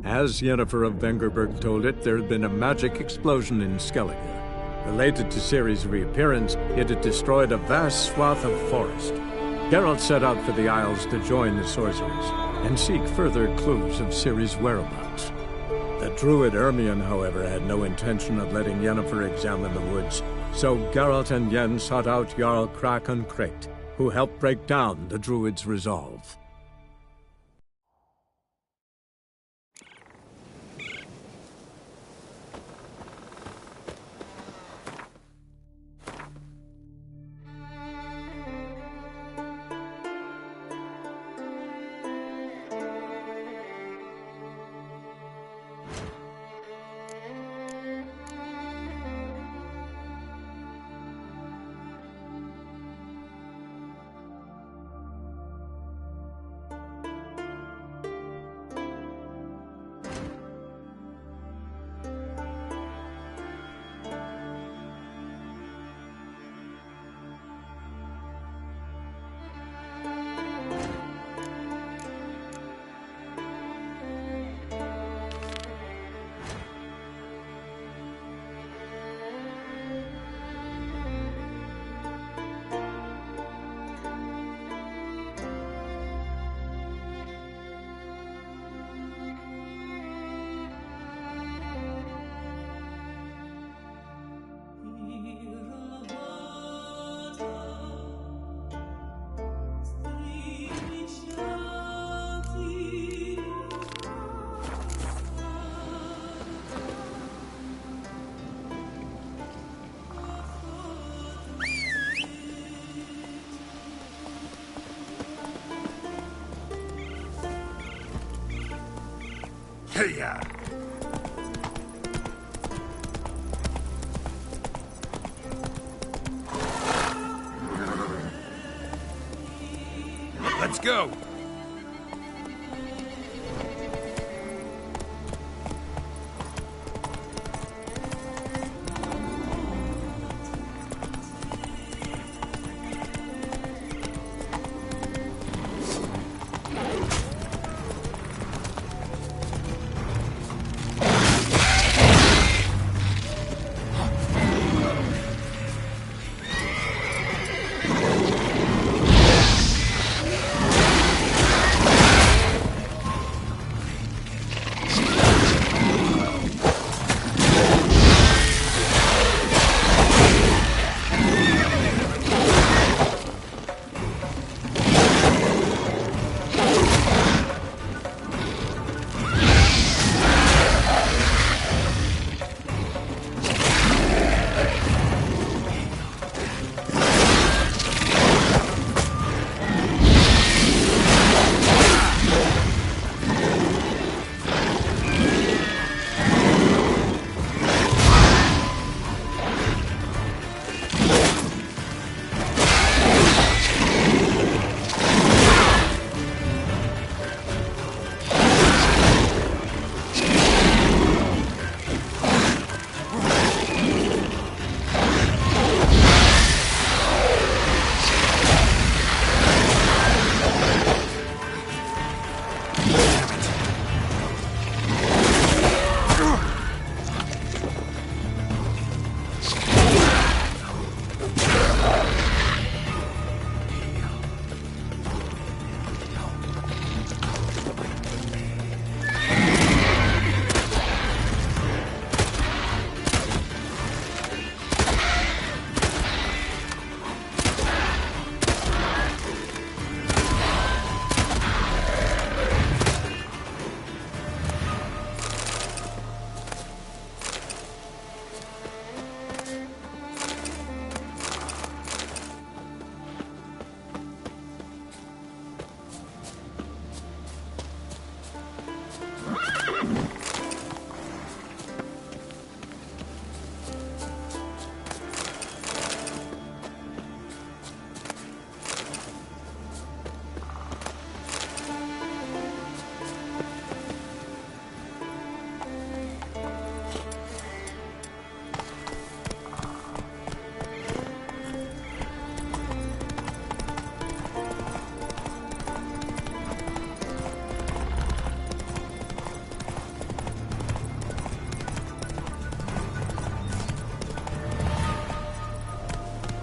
As Yennefer of Vengerberg told it, there had been a magic explosion in Skellige. Related to Ciri's reappearance, it had destroyed a vast swath of forest. Geralt set out for the Isles to join the sorcerers and seek further clues of Ciri's whereabouts. The druid Ermion, however, had no intention of letting Yennefer examine the woods, so Geralt and Yen sought out Jarl Krakon Krekt, who helped break down the druid's resolve. Hey-ya! Let's go!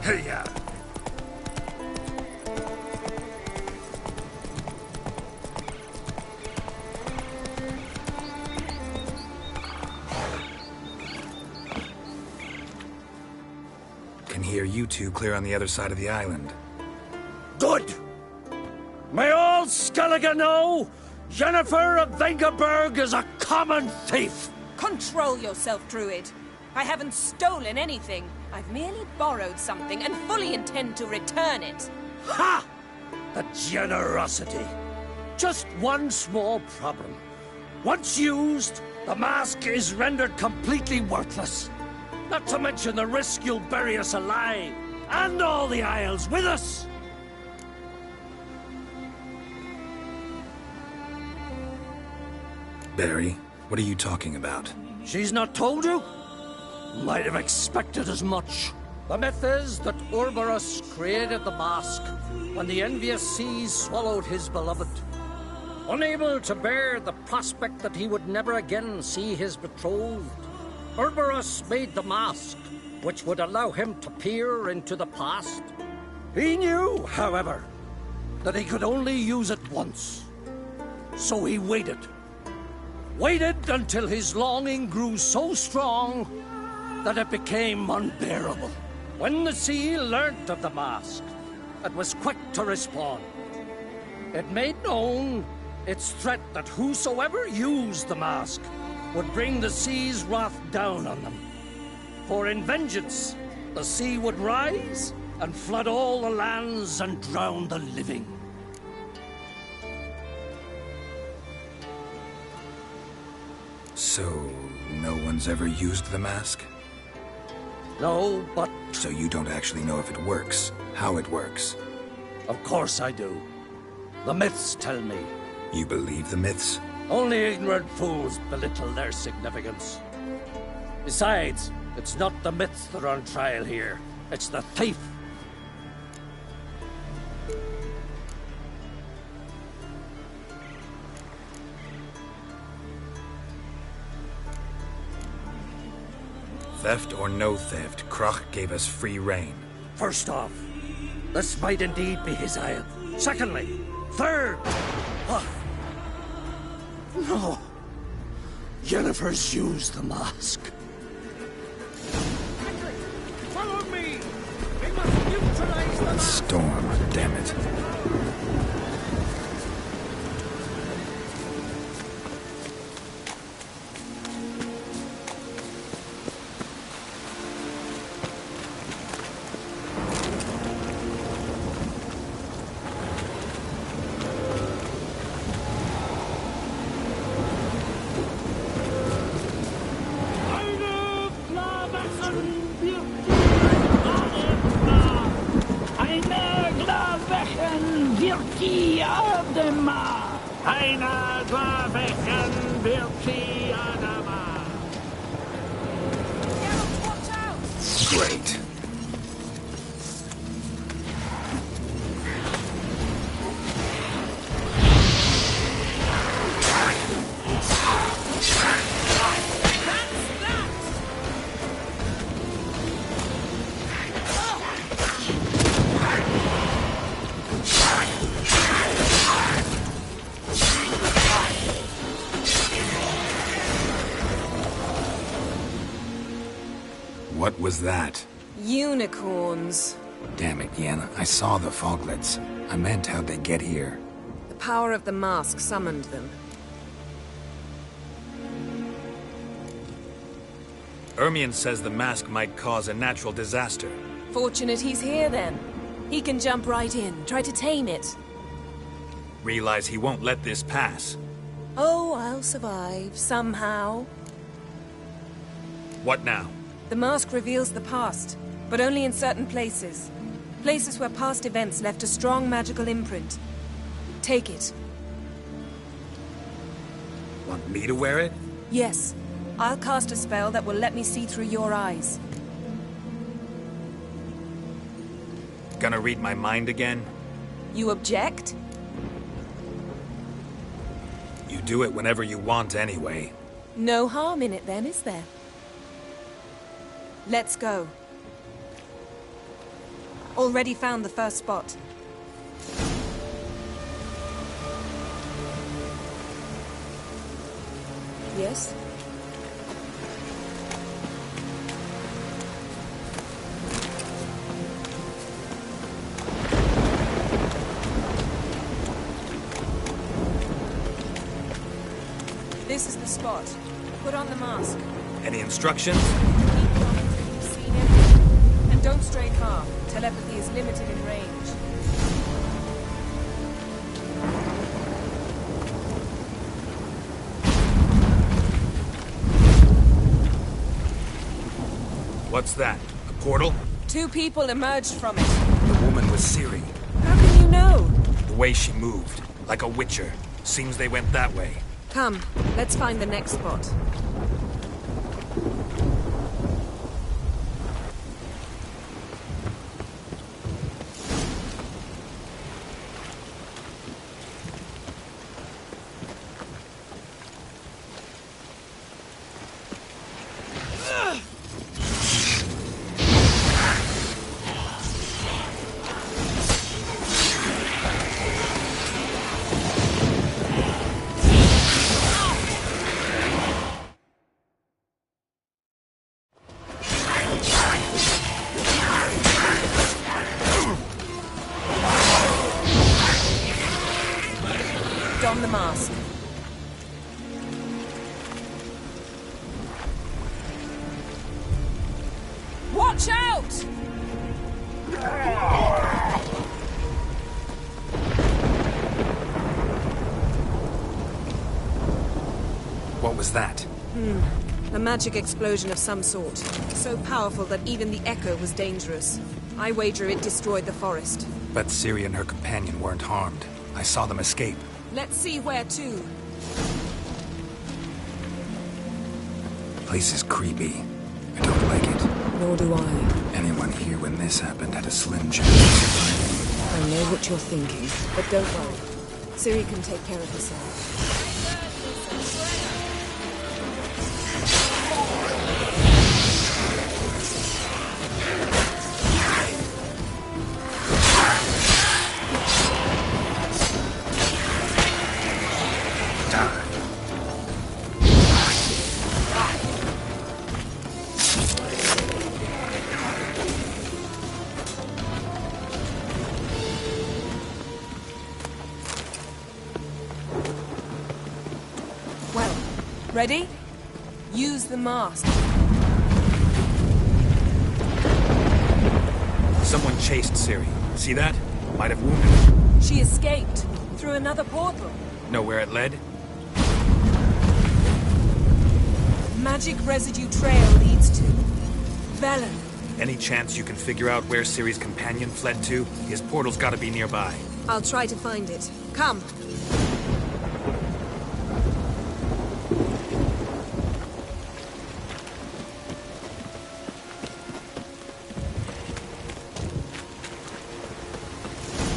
Hiya! Can hear you two clear on the other side of the island. Good! May all Skellige know Jennifer of Vengerberg is a common thief! Control yourself, Druid. I haven't stolen anything. I've merely borrowed something and fully intend to return it. Ha! The generosity. Just one small problem. Once used, the mask is rendered completely worthless. Not to mention the risk you'll bury us alive, and all the Isles with us! Barry, what are you talking about? She's not told you? Might have expected as much. The myth is that Urberus created the mask when the envious seas swallowed his beloved. Unable to bear the prospect that he would never again see his betrothed, Urberus made the mask, which would allow him to peer into the past. He knew, however, that he could only use it once. So he waited. Waited until his longing grew so strong that it became unbearable. When the sea learnt of the mask, it was quick to respond. It made known its threat that whosoever used the mask would bring the sea's wrath down on them. For in vengeance, the sea would rise and flood all the lands and drown the living. So, no one's ever used the mask? No, but So you don't actually know if it works, how it works? of course I do. The myths tell me. You believe the myths? Only ignorant fools belittle their significance. Besides, it's not the myths that are on trial here. It's the thief. Theft or no theft, Kroch gave us free rein. First off, this might indeed be his isle. Secondly, third, what? No. Jennifer's used the mask. Follow me! We must neutralize the mask! Storm, damn it. Great. What was that? Unicorns. Damn it, Yen. I saw the foglets. I meant how'd they get here? The power of the mask summoned them. Ermion says the mask might cause a natural disaster. Fortunate he's here, then. He can jump right in, try to tame it. Realize he won't let this pass. Oh, I'll survive, somehow. What now? The mask reveals the past, but only in certain places. Places where past events left a strong magical imprint. Take it. Want me to wear it? Yes. I'll cast a spell that will let me see through your eyes. Gonna read my mind again? You object? You do it whenever you want anyway. No harm in it then, is there? Let's go. Already found the first spot. Yes? This is the spot. Put on the mask. Any instructions? Keep on until you've seen everything. And don't stray far. Telepathy is limited in range. What's that? A portal? 2 people emerged from it. The woman was Ciri. How can you know? The way she moved, like a witcher. Seems they went that way. Come, let's find the next spot. Don the mask. Watch out! What was that? A magic explosion of some sort. So powerful that even the echo was dangerous. I wager it destroyed the forest. But Ciri and her companion weren't harmed. I saw them escape. Let's see where to. Place is creepy. I don't like it. Nor do I. Anyone here when this happened had a slim chance of surviving. I know what you're thinking, but don't worry. Ciri can take care of herself. Well, ready? Use the mask. Someone chased Ciri. See that? Might have wounded her. She escaped through another portal. Know where it led? Magic residue trail leads to Velen. Any chance you can figure out where Ciri's companion fled to? His portal's gotta be nearby. I'll try to find it. Come.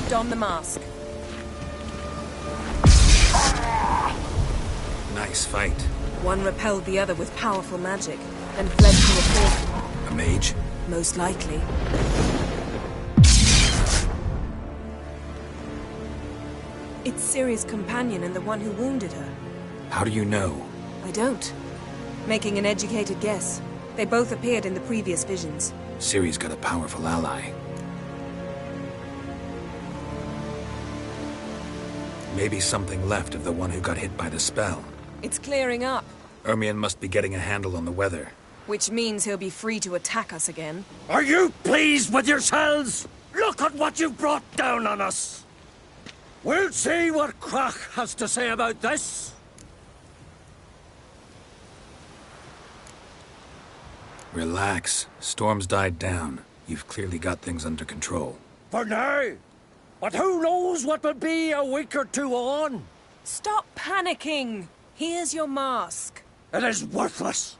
Don the mask. Nice fight. One repelled the other with powerful magic, then fled to a portal. A mage? Most likely. It's Ciri's companion and the one who wounded her. How do you know? I don't. Making an educated guess. They both appeared in the previous visions. Ciri's got a powerful ally. Maybe something left of the one who got hit by the spell. It's clearing up, Ermion must be getting a handle on the weather. which means he'll be free to attack us again. Are you pleased with yourselves? Look at what you've brought down on us. We'll see what Crach has to say about this. Relax. Storm's died down. You've clearly got things under control. For now. But who knows what will be a week or two on? Stop panicking! Here's your mask. It is worthless.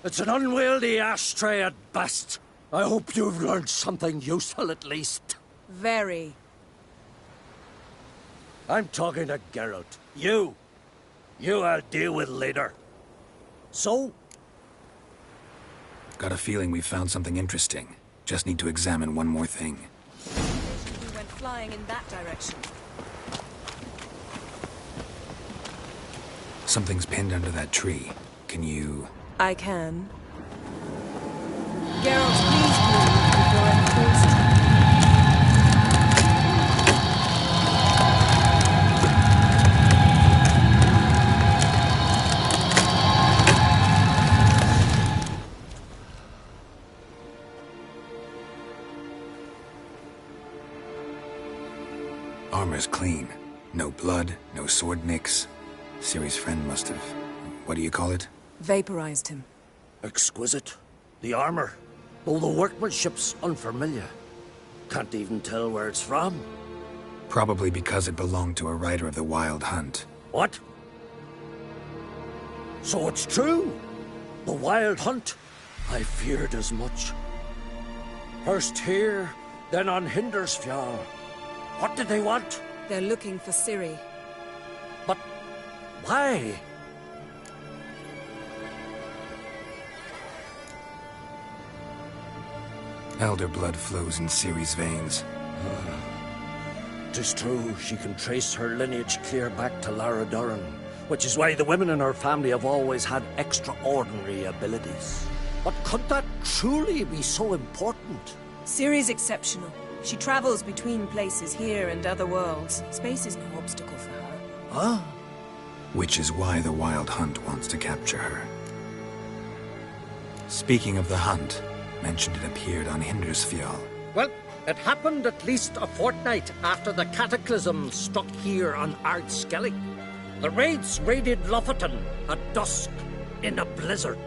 It's an unwieldy ashtray at best. I hope you've learned something useful at least. Very. I'm talking to Geralt. You I'll deal with later. So? Got a feeling we found something interesting. Just need to examine one more thing. We went flying in that direction. Something's pinned under that tree. Can you... I can. Geralt, please move before I'm forced to. Armor's clean. No blood, no sword nicks. Ciri's friend must have... what do you call it? Vaporized him. Exquisite. The armor, though the workmanship's unfamiliar. Can't even tell where it's from. Probably because it belonged to a rider of the Wild Hunt. What? So it's true? The Wild Hunt? I feared as much. First here, then on Hindersfjall. What did they want? They're looking for Ciri. But why? Elder blood flows in Ciri's veins. 'Tis true, she can trace her lineage clear back to Lara Duran, which is why the women in her family have always had extraordinary abilities. But could that truly be so important? Ciri's exceptional. She travels between places here and other worlds. Space is no obstacle for her. Huh? Which is why the Wild Hunt wants to capture her. Speaking of the hunt, mentioned it appeared on Hindersfjall. Well, it happened at least a fortnight after the cataclysm struck here on Skellige. The raids raided Lofoten at dusk in a blizzard.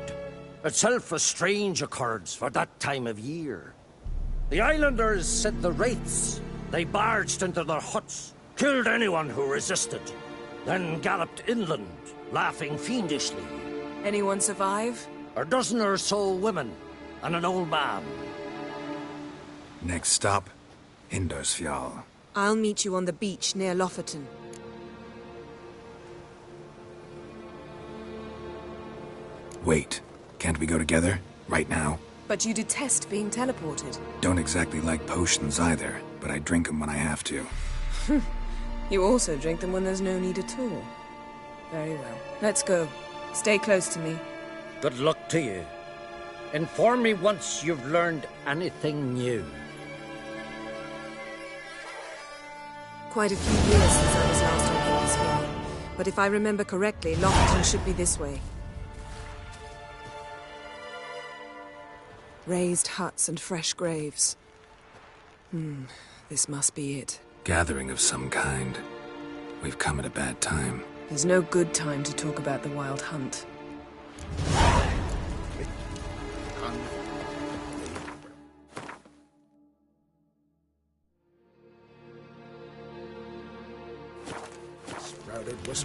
Itself a strange occurrence for that time of year. The islanders said the wraiths. They barged into their huts, killed anyone who resisted, then galloped inland, laughing fiendishly. Anyone survive? A dozen or so women and an old man. Next stop, Hindersfjall. I'll meet you on the beach near Lofoten. Wait, can't we go together? Right now? But you detest being teleported. Don't exactly like potions either, but I drink them when I have to. You also drink them when there's no need at all. Very well. Let's go. Stay close to me. Good luck to you. Inform me once you've learned anything new. Quite a few years since I was last on Hindersfjall. But if I remember correctly, Lofoten should be this way. Raised huts and fresh graves. This must be it. Gathering of some kind. We've come at a bad time. There's no good time to talk about the Wild Hunt.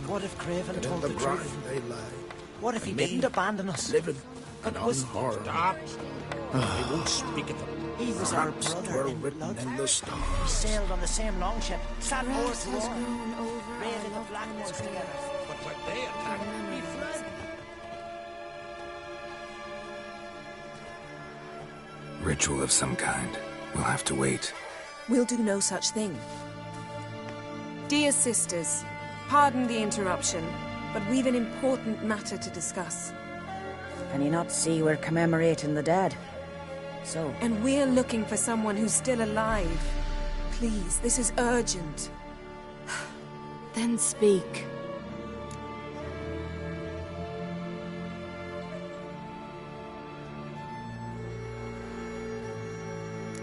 What if Craven told the truth? What if he didn't abandon us? Living But and was unharmed. I won't speak of them. he was our Perhaps brother were in written blood. in the We stars. sailed on the same longship, sat oars Grass to has oar, grown over raided our the Blackmoors loved ones together. But when they attacked, we fled. Ritual of some kind. We'll have to wait. We'll do no such thing. Dear sisters, pardon the interruption, but we've an important matter to discuss. Can you not see we're commemorating the dead? So, And we're looking for someone who's still alive. Please, this is urgent. Then speak.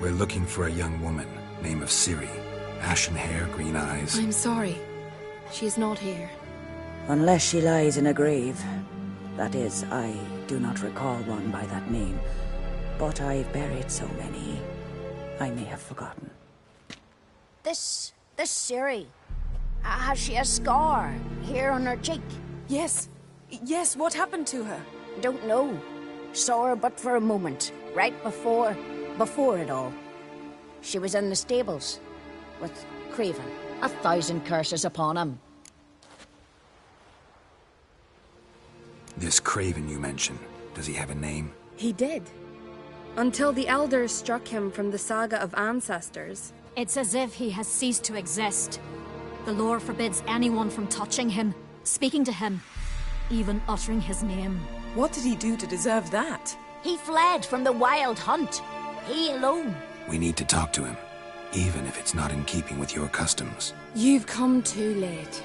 We're looking for a young woman, name of Ciri. Ashen hair, green eyes. I'm sorry. She is not here. unless she lies in a grave. That is, I do not recall one by that name. But I've buried so many, I may have forgotten. This Ciri, has she a scar here on her cheek? Yes. Yes, what happened to her? Don't know. Saw her but for a moment, right before it all. She was in the stables with Craven. 1,000 curses upon him. This Craven you mentioned, does he have a name? He did. Until the Elders struck him from the saga of ancestors. It's as if he has ceased to exist. The lore forbids anyone from touching him, speaking to him, even uttering his name. What did he do to deserve that? He fled from the wild hunt. He alone. We need to talk to him, even if it's not in keeping with your customs. You've come too late.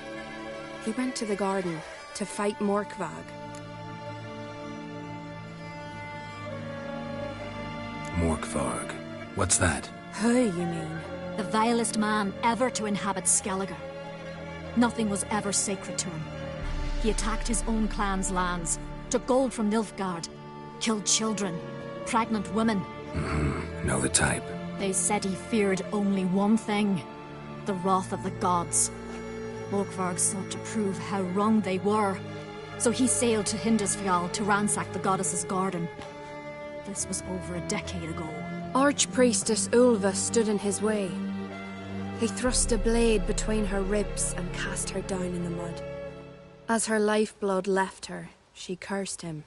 He went to the garden to fight Morkvag. Morkvarg. What's that? Who, you mean? The vilest man ever to inhabit Skellige. Nothing was ever sacred to him. He attacked his own clan's lands, took gold from Nilfgaard, killed children, pregnant women. Know the type. They said he feared only one thing, the wrath of the gods. Morkvarg sought to prove how wrong they were, so he sailed to Hindisfjall to ransack the goddess's garden. This was over a decade ago. Archpriestess Ulva stood in his way. He thrust a blade between her ribs and cast her down in the mud. As her lifeblood left her, she cursed him,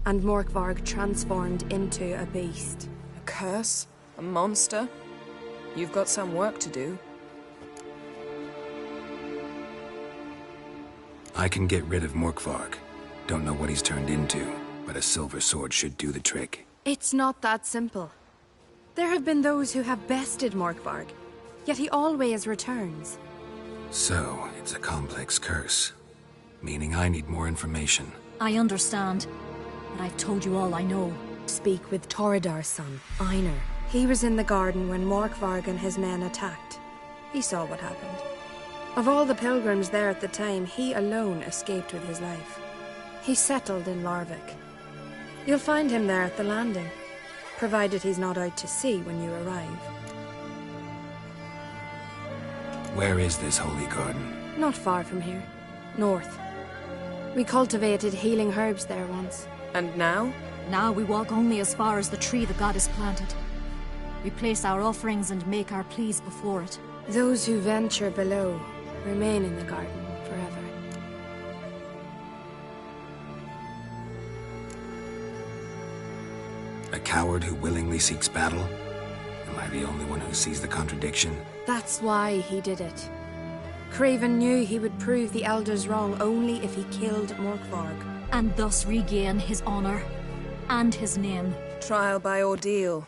and Morkvarg transformed into a beast. A curse? A monster? You've got some work to do. I can get rid of Morkvarg. Don't know what he's turned into, but a silver sword should do the trick. It's not that simple. There have been those who have bested Morkvarg, yet he always returns. So, it's a complex curse. Meaning I need more information. I understand, but I've told you all I know. Speak with Torridar's son, Einar. He was in the garden when Morkvarg and his men attacked. He saw what happened. Of all the pilgrims there at the time, he alone escaped with his life. He settled in Larvik. You'll find him there at the landing, provided he's not out to sea when you arrive. Where is this holy garden? Not far from here. North. We cultivated healing herbs there once. And now? Now we walk only as far as the tree the goddess planted. We place our offerings and make our pleas before it. Those who venture below remain in the garden forever. A coward who willingly seeks battle? Am I the only one who sees the contradiction? That's why he did it. Craven knew he would prove the Elders wrong only if he killed Morkvarg. And thus regain his honor and his name. Trial by ordeal.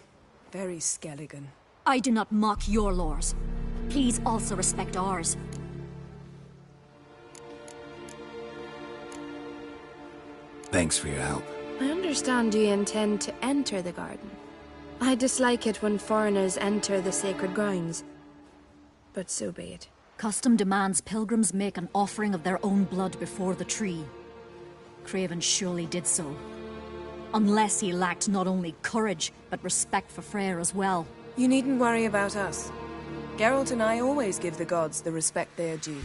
Very Skelligan. I do not mock your laws. Please also respect ours. Thanks for your help. I understand you intend to enter the garden. I dislike it when foreigners enter the sacred grounds. But so be it. Custom demands pilgrims make an offering of their own blood before the tree. Craven surely did so. Unless he lacked not only courage, but respect for Freyr as well. You needn't worry about us. Geralt and I always give the gods the respect they are due.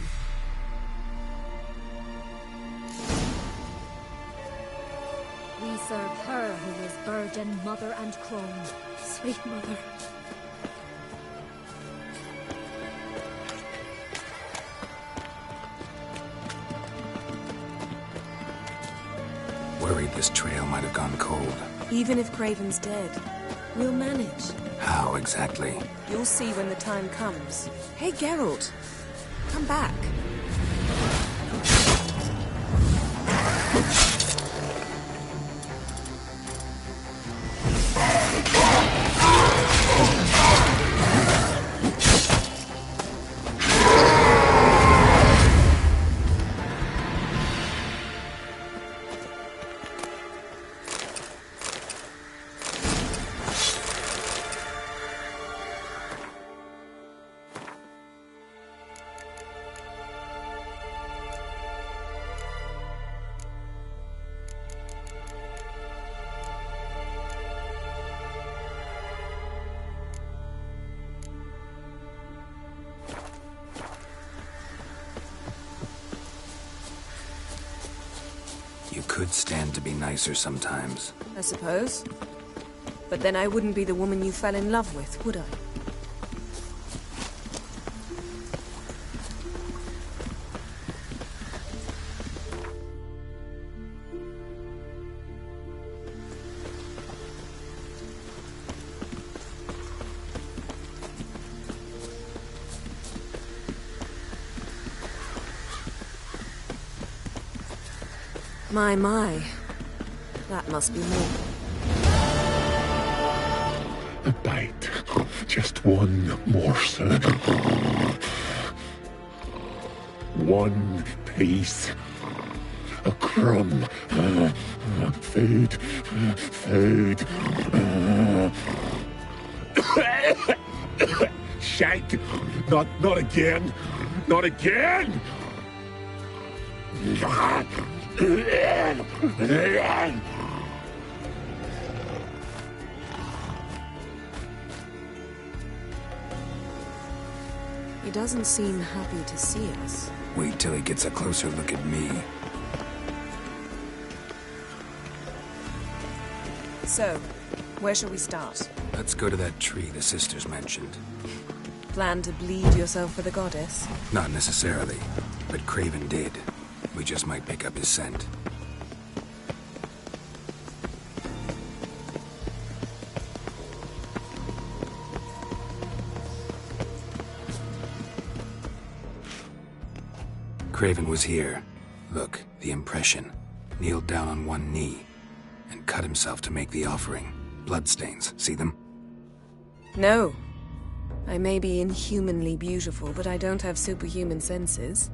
We serve her who is virgin, mother, and crone. Sweet mother. Worried this trail might have gone cold. Even if Craven's dead, we'll manage. How exactly? You'll see when the time comes. Hey, Geralt. Come back. You could stand to be nicer sometimes. I suppose. But then I wouldn't be the woman you fell in love with, would I? My. That must be more. A bite. Just one morsel. One piece. A crumb. Food. Food. Shank. Not again. Not again. He doesn't seem happy to see us. Wait till he gets a closer look at me. So, where shall we start? Let's go to that tree the sisters mentioned. Plan to bleed yourself for the goddess? Not necessarily, but Craven did. We just might pick up his scent. Craven was here. Look, the impression. Kneeled down on one knee and cut himself to make the offering. Bloodstains, see them? No. I may be inhumanly beautiful, but I don't have superhuman senses.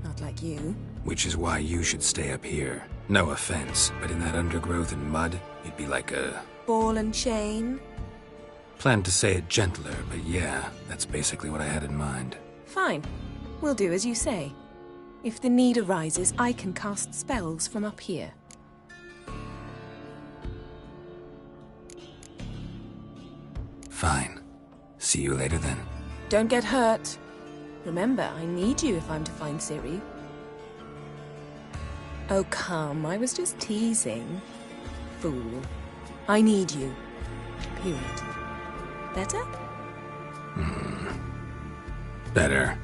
Not like you. Which is why you should stay up here. No offense, but in that undergrowth and mud, you'd be like a... ball and chain? Planned to say it gentler, but yeah, that's basically what I had in mind. Fine. We'll do as you say. If the need arises, I can cast spells from up here. Fine. See you later then. Don't get hurt. Remember, I need you if I'm to find Ciri. Oh, come. I was just teasing. Fool. I need you. Period. Better? Better.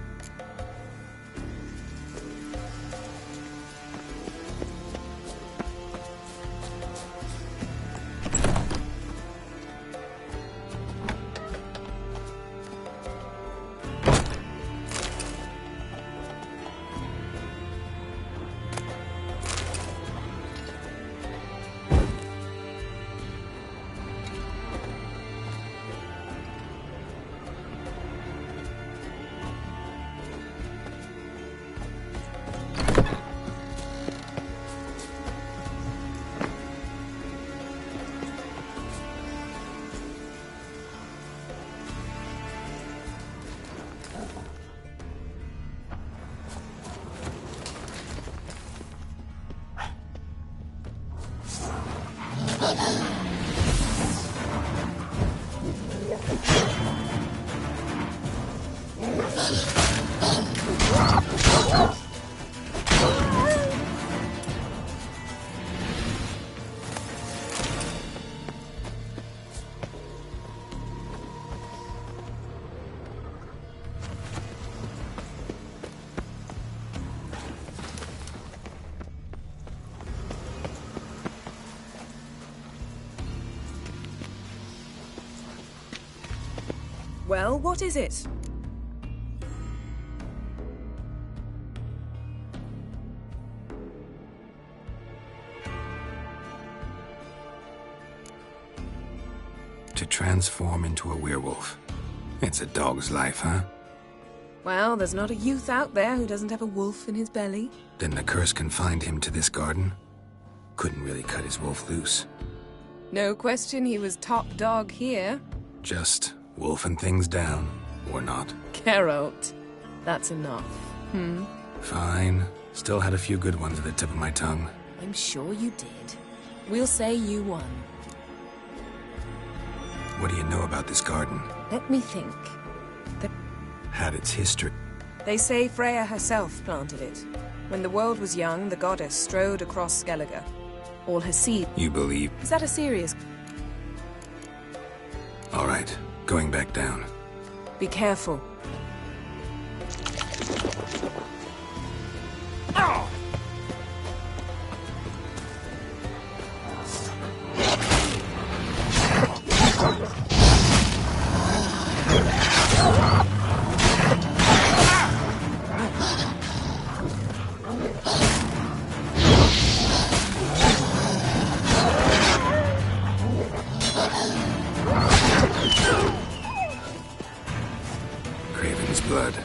Well, what is it? To transform into a werewolf. It's a dog's life, huh? Well, there's not a youth out there who doesn't have a wolf in his belly. Then the curse confined him to this garden? Couldn't really cut his wolf loose. No question he was top dog here. Just wolfing things down, or not. Geralt. That's enough. Fine. Still had a few good ones at the tip of my tongue. I'm sure you did. We'll say you won. What do you know about this garden? Let me think. Had its history. They say Freya herself planted it. When the world was young, the goddess strode across Skellige. All her seed... You believe? Is that a serious... All right. Going back down. Be careful. blood.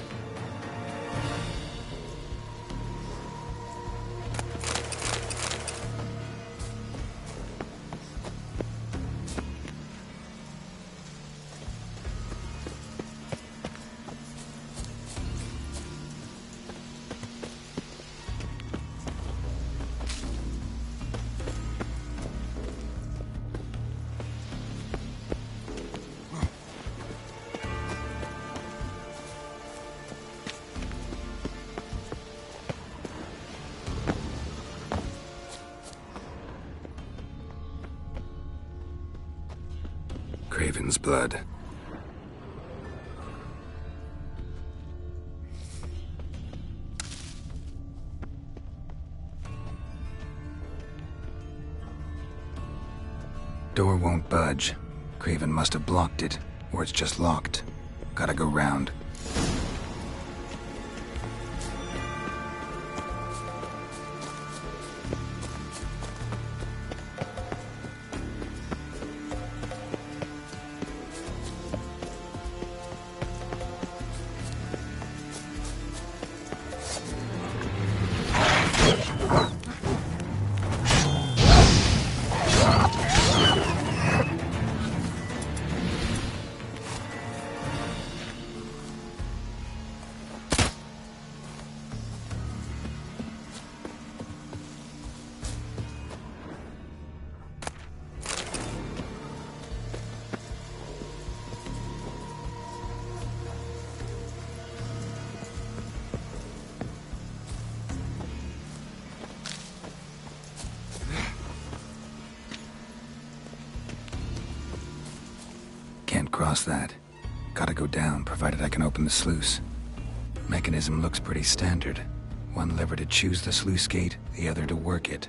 Craven's blood. Door won't budge. Craven must have blocked it, or it's just locked. Gotta go round. Can't cross that. Gotta go down, provided I can open the sluice. Mechanism looks pretty standard. One lever to choose the sluice gate, the other to work it.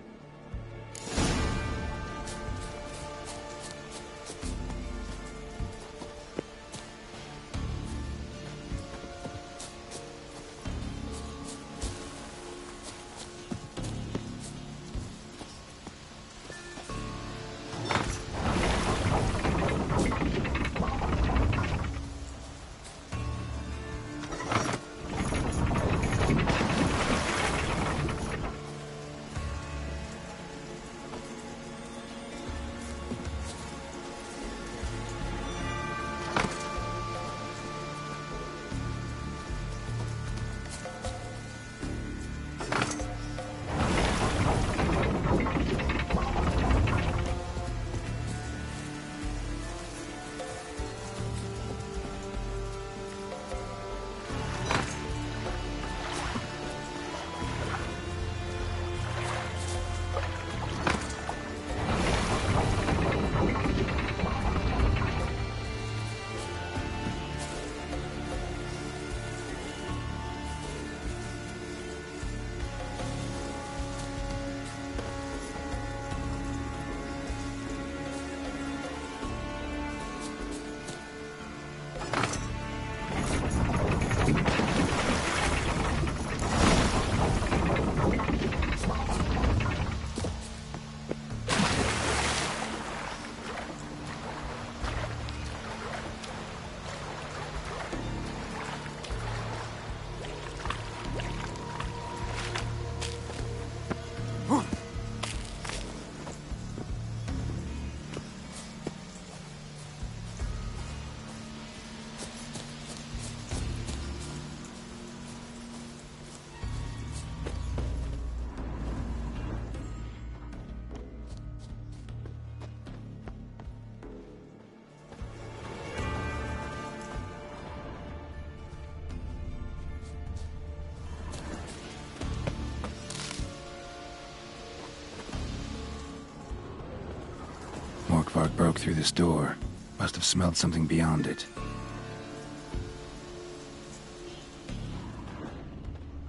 Morkvarg broke through this door. Must have smelled something beyond it.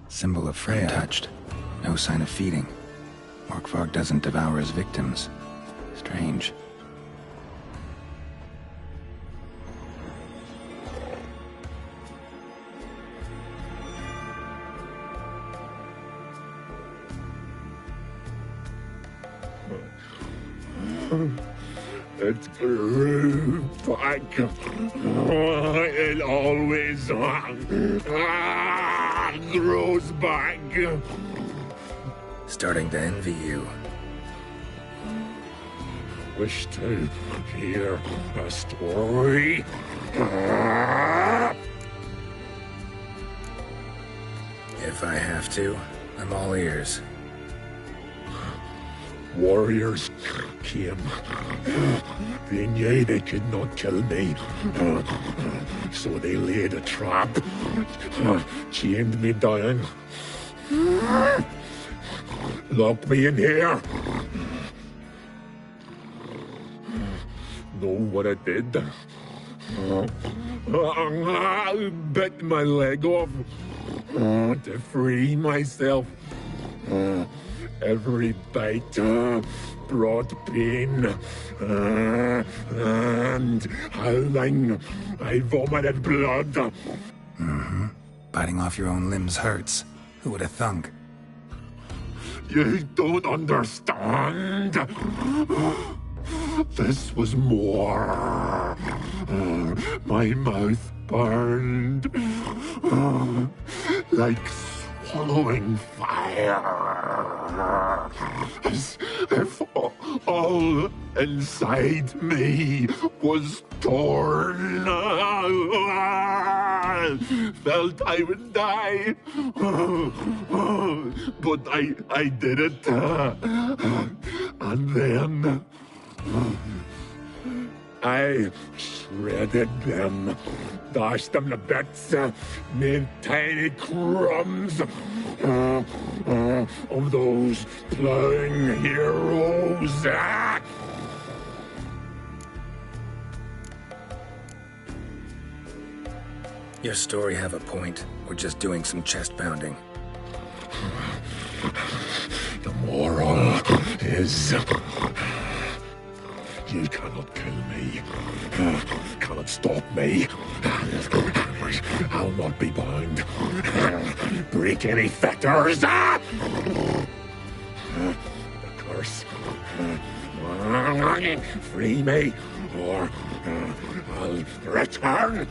Symbol of Freya. Untouched. No sign of feeding. Morkvarg doesn't devour his victims. Strange. It grew back. It always grows back. Starting to envy you. Wish to hear a story? If I have to, I'm all ears. Warriors came. They knew they could not kill me. So they laid a trap. Chained me down. Locked me in here. Know what I did? Bit my leg off to free myself. Every bite brought pain, and howling, I vomited blood. Mm-hmm. Biting off your own limbs hurts. Who would have thunk? You don't understand. This was more. My mouth burned like swallowing fire, as if all inside me was torn. Felt I would die, but I did it, and then I shredded them, dashed them to bits, made tiny crumbs of those plowing heroes. Your story have a point. We're just doing some chest pounding. The moral is... you cannot kill me. Cannot stop me. I'll not be bound. Break any fetters. The curse. Free me, or I'll return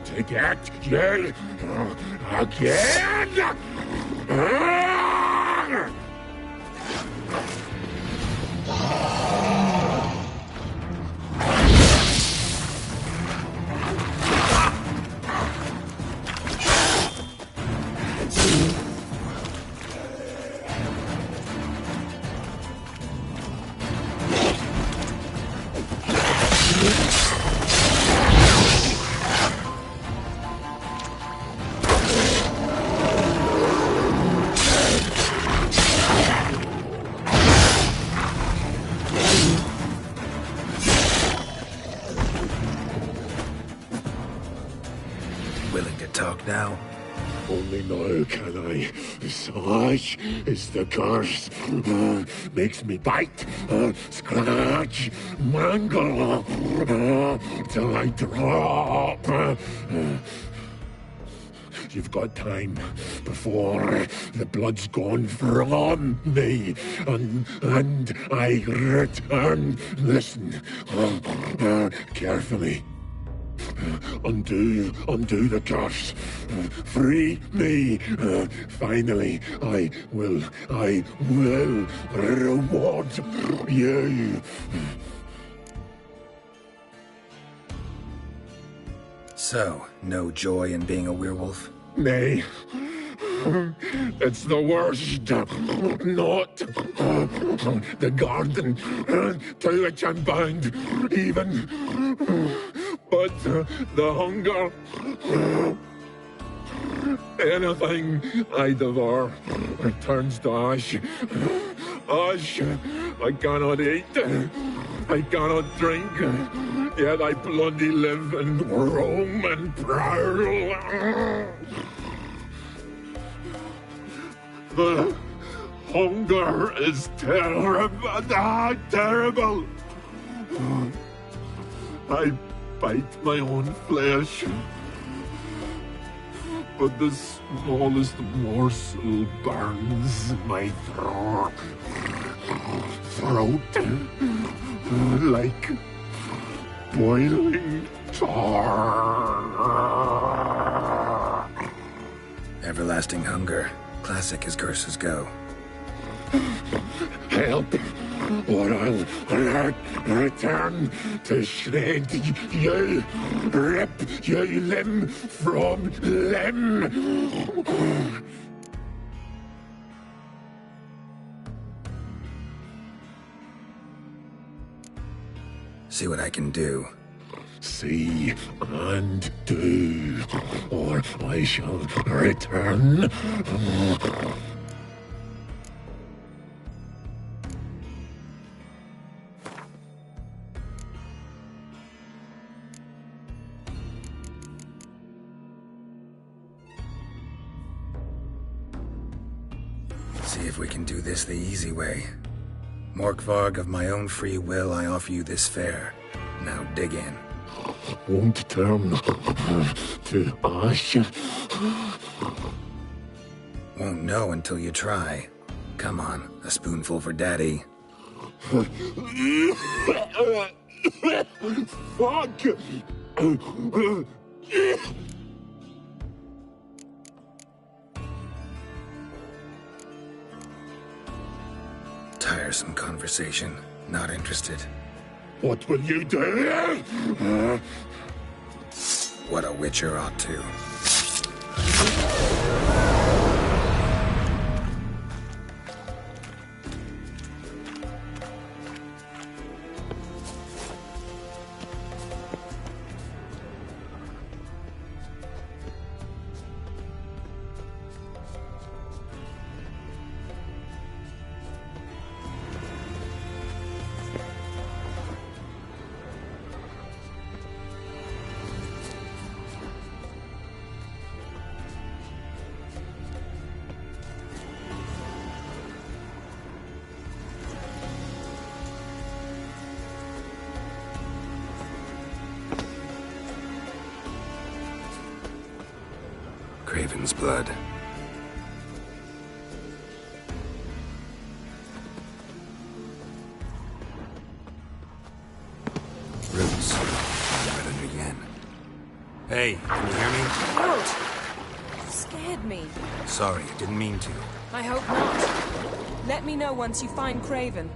to get you again. Now? Only now can I. Such is the curse. Makes me bite, scratch, mangle, till I drop. You've got time before the blood's gone from me, and I return. Listen, carefully. Undo the curse. Free me. Finally, I will reward you. So, no joy in being a werewolf? Nay. It's the worst. Not the garden to which I'm bound, even. But the hunger. Anything I devour turns to ash. Ash. I cannot eat. I cannot drink. Yet I bloody live and roam and prowl. The hunger is terrible. I bite my own flesh, but the smallest morsel burns my throat. Like boiling tar. Everlasting hunger. Classic as curses go. Help, or I'll return to shred you, rip you limb from limb. See what I can do. See and do, or I shall return. See if we can do this the easy way. Morkvarg, of my own free will, I offer you this fare. Now dig in. Won't turn to ash. Won't know until you try. Come on, a spoonful for Daddy. Fuck! Tiresome conversation. Not interested. What will you do? What a witcher ought to. Craven's blood. Roots. Right under Yen. Hey, can you hear me? Geralt! Scared me. Sorry, didn't mean to. I hope not. Let me know once you find Craven.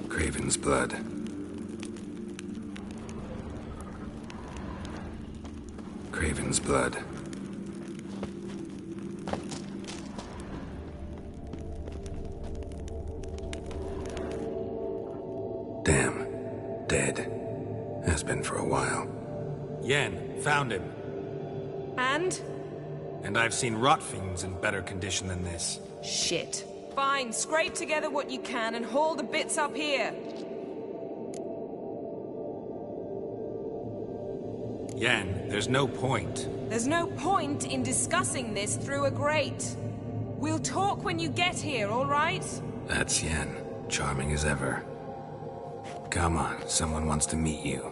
Craven's blood. Craven's blood. Damn. Dead. Has been for a while. Yen, found him. And? And I've seen rot fiends in better condition than this. Shit. Fine, scrape together what you can and haul the bits up here. Yen, there's no point. There's no point in discussing this through a grate. We'll talk when you get here, all right? That's Yen. Charming as ever. Come on, someone wants to meet you.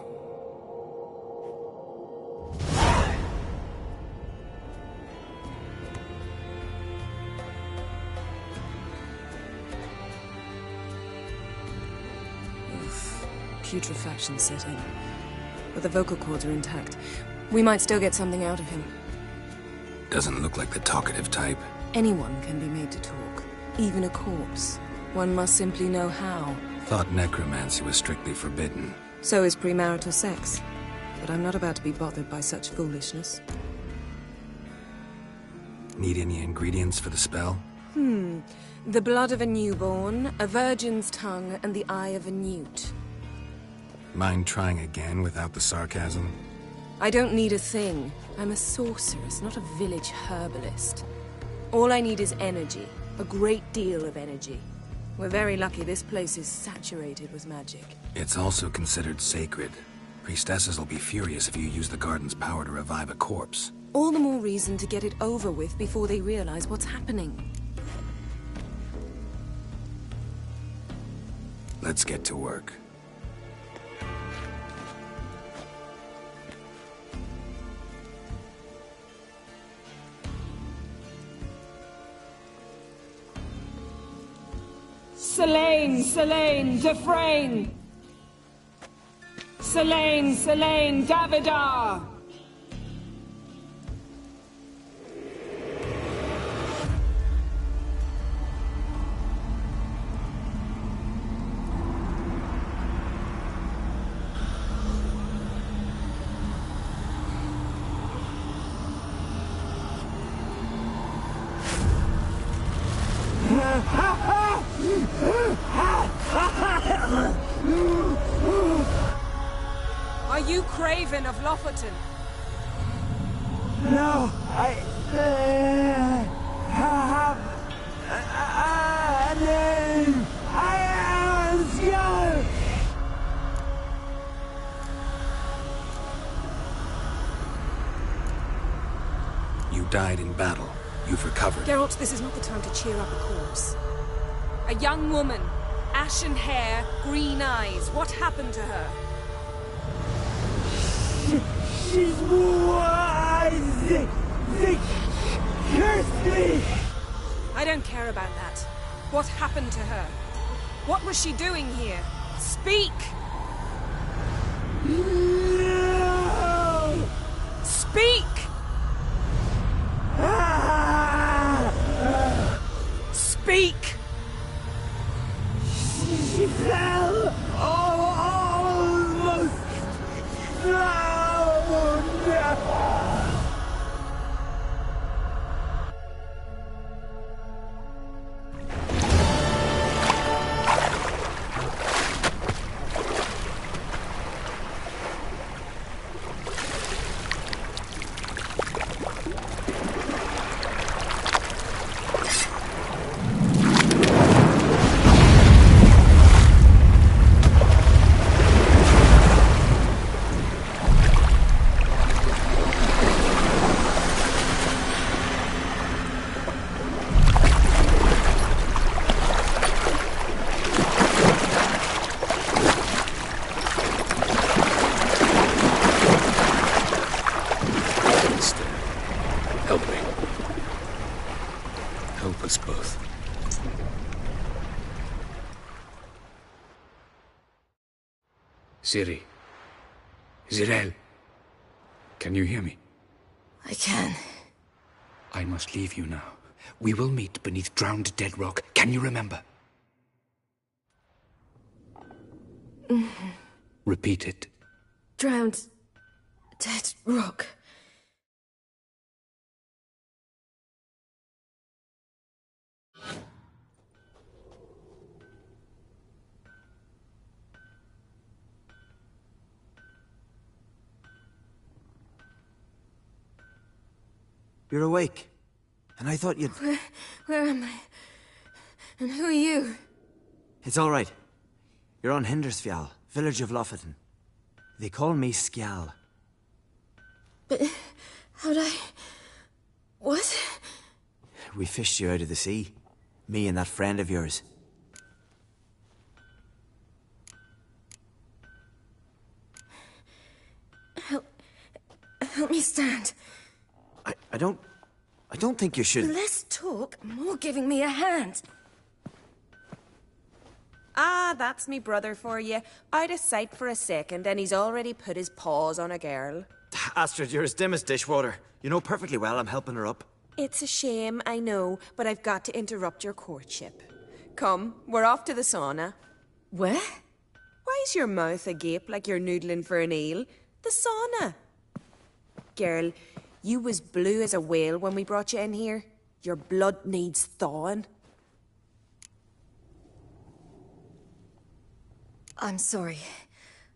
Putrefaction setting. But the vocal cords are intact. We might still get something out of him. Doesn't look like the talkative type. Anyone can be made to talk. Even a corpse. One must simply know how. Thought necromancy was strictly forbidden. So is premarital sex. But I'm not about to be bothered by such foolishness. Need any ingredients for the spell? The blood of a newborn, a virgin's tongue, and the eye of a newt. Mind trying again without the sarcasm? I don't need a thing. I'm a sorceress, not a village herbalist. All I need is energy. A great deal of energy. We're very lucky this place is saturated with magic. It's also considered sacred. Priestesses will be furious if you use the garden's power to revive a corpse. All the more reason to get it over with before they realize what's happening. Let's get to work. Selene, Defrain! Selene, Davidar! Are you Craven of Lofoten? No, I have a name. I am Skellige. You died in battle. You've recovered. Geralt, this is not the time to cheer up a corpse. A young woman, ashen hair, green eyes. What happened to her? She's wise. They cursed me. I don't care about that. What happened to her? What was she doing here? Speak! No! Speak! Speak! She fell almost drowned. Ciri. Zirel. Can you hear me? I can. I must leave you now. We will meet beneath drowned dead rock. Can you remember? Repeat it. Drowned dead rock. You're awake. And I thought you'd... Where am I? And who are you? It's all right. You're on Hindersfjall, village of Lofoten. They call me Skjal. But how'd I... What? We fished you out of the sea. Me and that friend of yours. Help me stand. I don't think you should... Less talk, more giving me a hand. Ah, that's me brother for you. Out of sight for a second, and he's already put his paws on a girl. Astrid, you're as dim as dishwater. You know perfectly well I'm helping her up. It's a shame, I know, but I've got to interrupt your courtship. Come, we're off to the sauna. Where? Why is your mouth agape like you're noodling for an eel? The sauna. Girl, you was blue as a whale when we brought you in here. Your blood needs thawing. I'm sorry,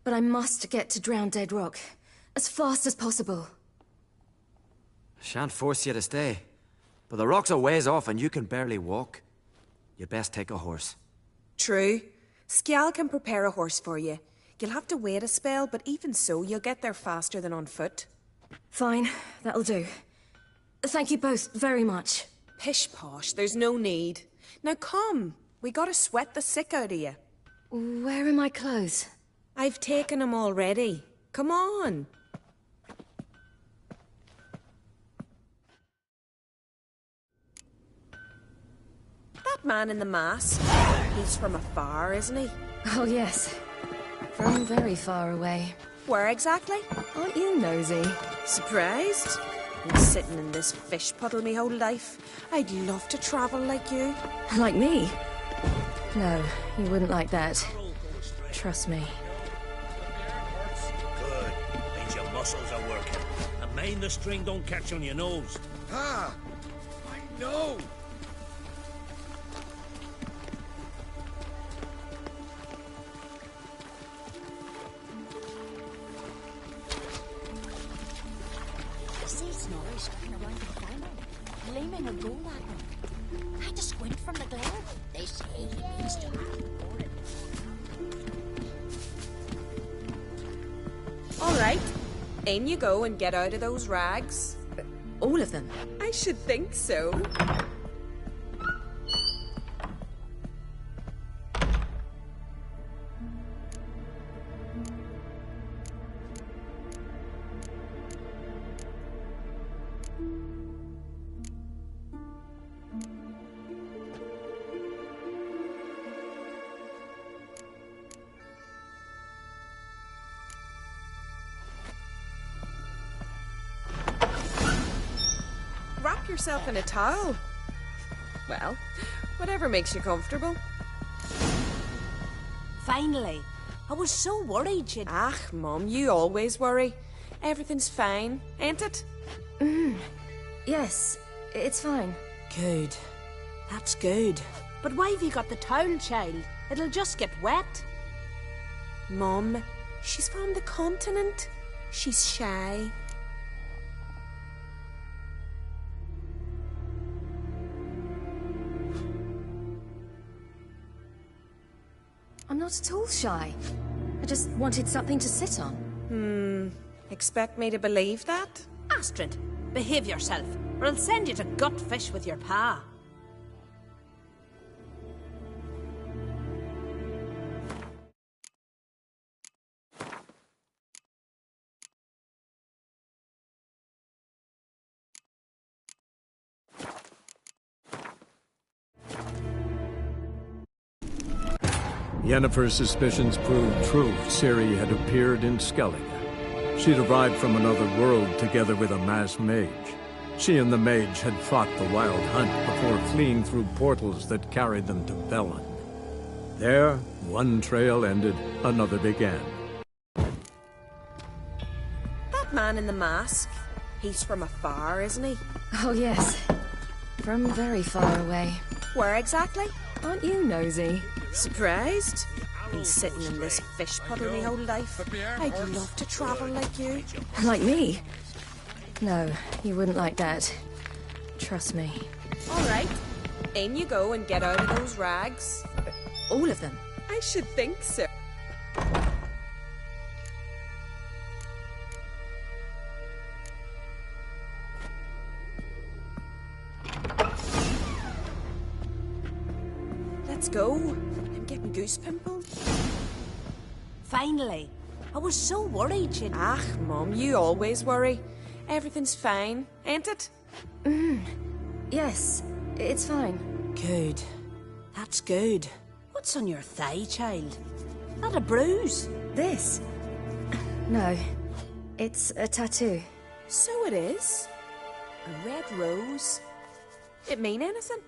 but I must get to Drowned Dead Rock as fast as possible. Shan't force you to stay. But the rock's a ways off and you can barely walk. You'd best take a horse. True. Skellige can prepare a horse for you. You'll have to wait a spell, but even so, you'll get there faster than on foot. Fine, that'll do. Thank you both very much. Pish-posh, there's no need. Now come, we gotta sweat the sick out of you. Where are my clothes? I've taken them already. Come on. That man in the mask, he's from afar, isn't he? Oh, yes. From very far away. Where exactly? Aren't you nosy? Surprised? Been sitting in this fish puddle me whole life. I'd love to travel like you. Like me? No, you wouldn't like that. Trust me. Good. Means your muscles are working. And mind the string don't catch on your nose. Ah! I know! Gleaming a goal at him. I had to squint from the glare. They say he means to have All right, in you go and get out of those rags. All of them? I should think so. Wrap yourself in a towel. Well, whatever makes you comfortable. Finally. I was so worried you'd... Ah, Mum, you always worry. Everything's fine, ain't it? Yes, it's fine. Good. That's good. But why have you got the towel, child? It'll just get wet. Mum, she's from the continent. She's shy. I'm not at all shy. I just wanted something to sit on. Expect me to believe that? Astrid, behave yourself, or I'll send you to gut fish with your pa. Yennefer's suspicions proved true. Ciri had appeared in Skellige. She'd arrived from another world together with a masked mage. She and the mage had fought the wild hunt before fleeing through portals that carried them to Velen. There, one trail ended, another began. That man in the mask, he's from afar, isn't he? Oh, yes. From very far away. Where exactly? Aren't you nosy? Surprised? Been sitting in this fish puddle my whole life. I'd love to travel like you. Like me? No, you wouldn't like that. Trust me. All right, in you go and get out of those rags. All of them? I should think so. Let's go. I'm getting goose pimples. Finally. I was so worried you'd... Ah, Mum, you always worry. Everything's fine, ain't it? Yes, it's fine. Good. That's good. What's on your thigh, child? Not a bruise? This? No. It's a tattoo. So it is. A red rose. It mean anything?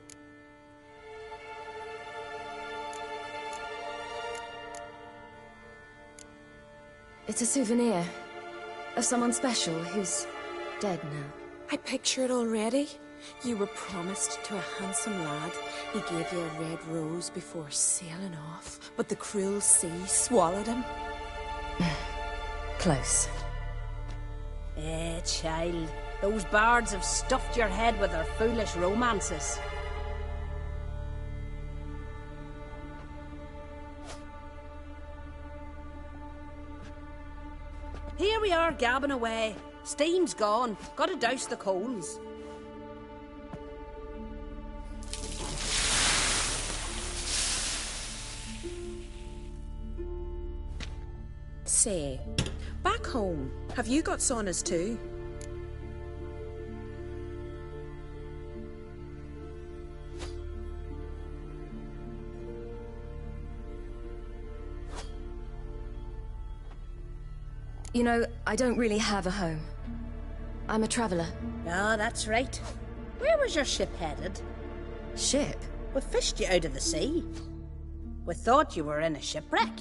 It's a souvenir of someone special who's dead now. I picture it already. You were promised to a handsome lad. He gave you a red rose before sailing off, but the cruel sea swallowed him. Close. Child. Those bards have stuffed your head with their foolish romances. Here we are, gabbing away. Steam's gone. Gotta douse the coals. Say, back home, have you got saunas too? You know, I don't really have a home. I'm a traveller. Ah, that's right. Where was your ship headed? Ship? We fished you out of the sea. We thought you were in a shipwreck.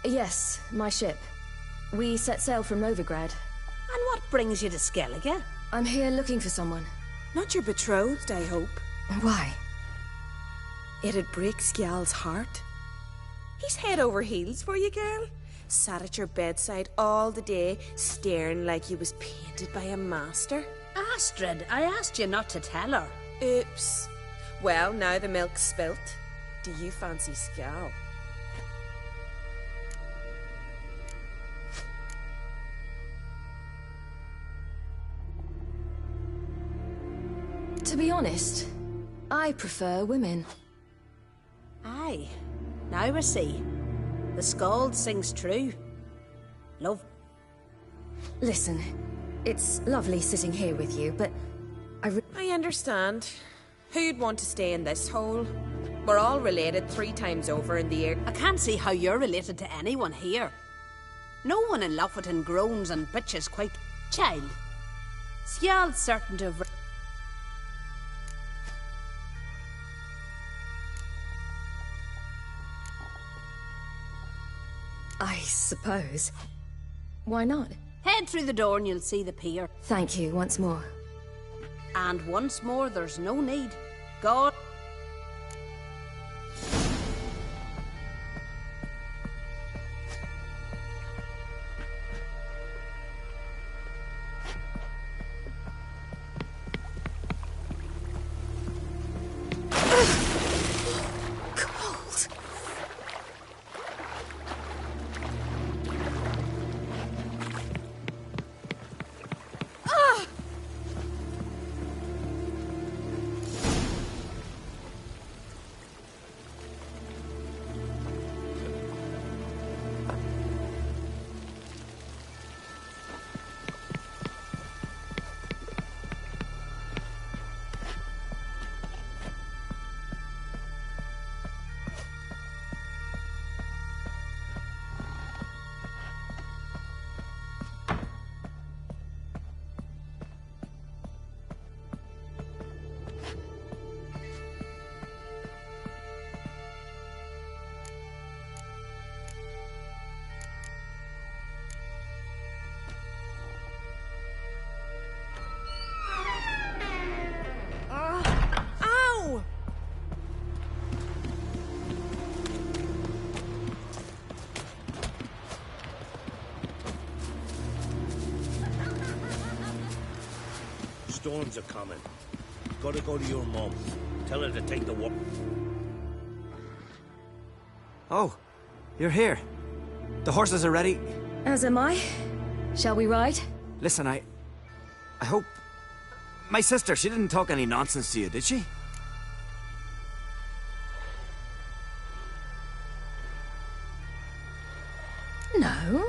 Yes, my ship. We set sail from Novigrad. And what brings you to Skellige? I'm here looking for someone. Not your betrothed, I hope. Why? It'd break Skjal's heart. He's head over heels for you, girl. Sat at your bedside all the day, staring like he was painted by a master. Astrid, I asked you not to tell her. Oops. Well, now the milk's spilt. Do you fancy Skjal? To be honest, I prefer women. Aye. Now we see. The Skald sings true. Love. Listen, it's lovely sitting here with you, but I understand. Who'd want to stay in this hole? We're all related 3 times over in the air. I can't see how you're related to anyone here. No one in Lofoten groans and bitches quite. Child. Skjald's certain to have... I suppose. Why not? Head through the door and you'll see the pier. Thank you once more. And once more, there's no need. God... Storms are coming. Gotta go to your mum. Tell her to take the walk. Oh, you're here. The horses are ready. As am I. Shall we ride? Listen, I hope... My sister, she didn't talk any nonsense to you, did she? No.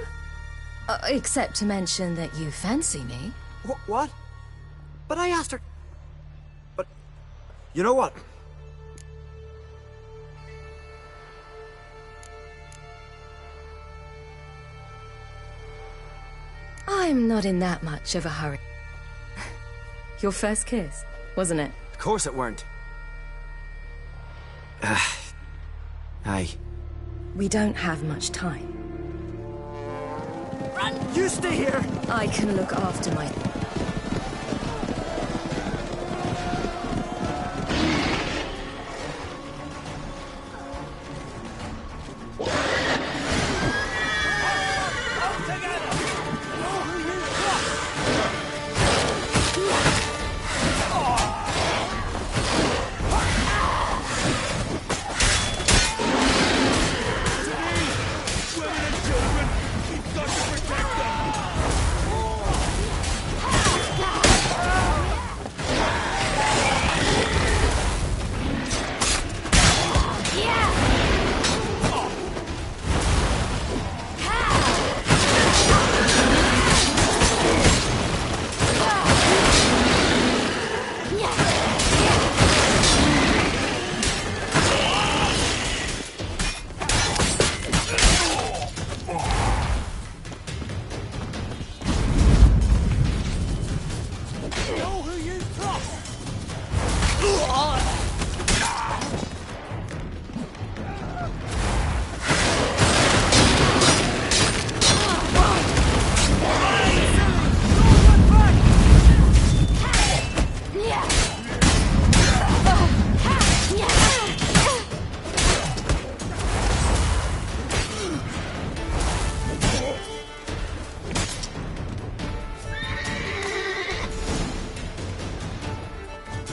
Except to mention that you fancy me. What? But I asked her... But... You know what? I'm not in that much of a hurry. Your first kiss, wasn't it? Of course it weren't. Aye. We don't have much time. Run! You stay here! I can look after my...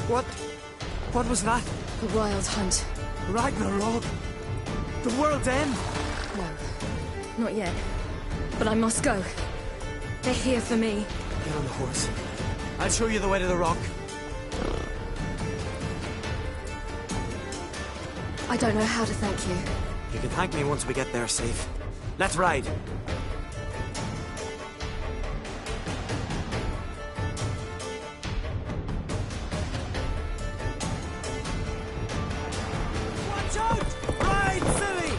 What was that? A wild hunt. Ragnarok? The world's end? No, not yet. But I must go. They're here for me. Get on the horse. I'll show you the way to the rock. I don't know how to thank you. You can thank me once we get there safe. Let's ride. Watch out! Ride, silly!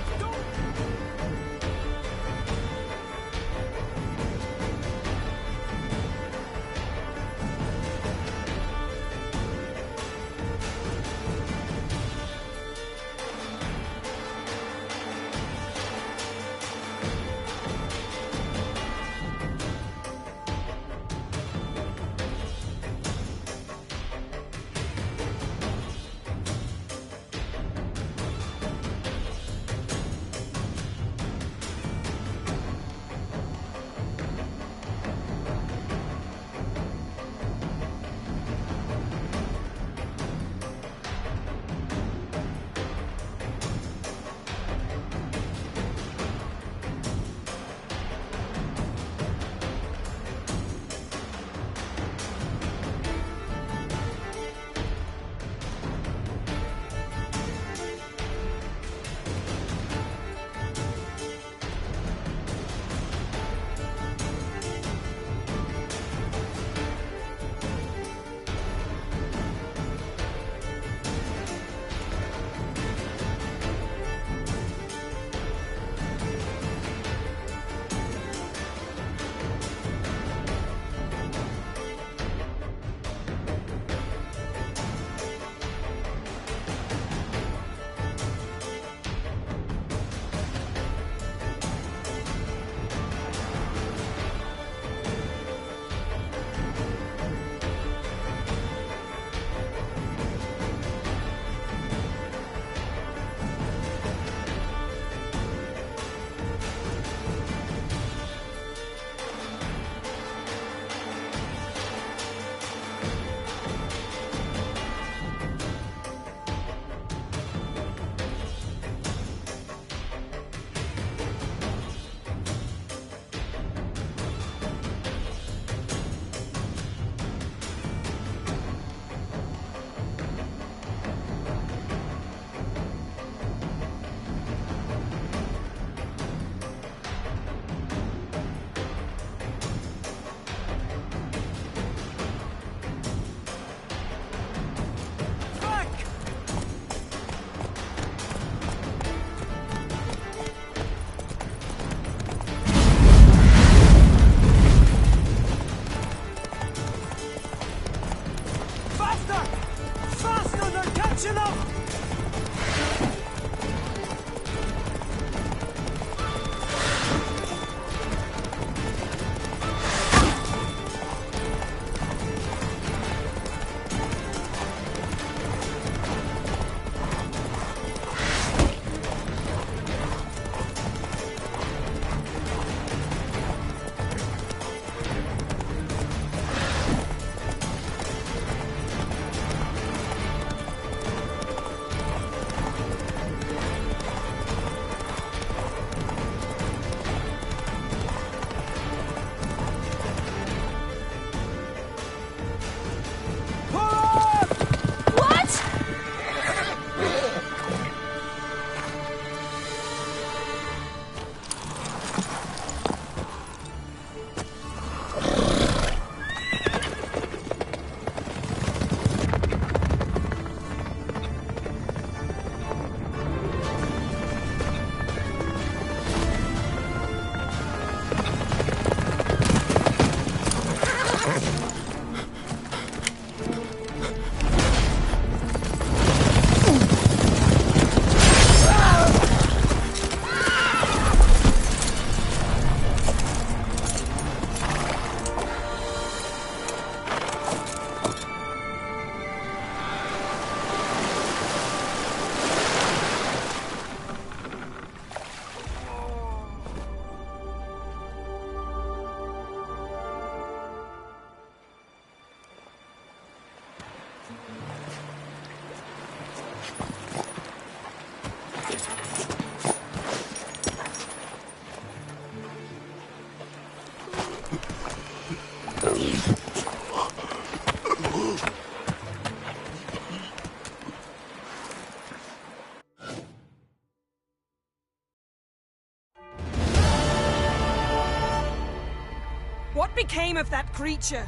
What became of that creature?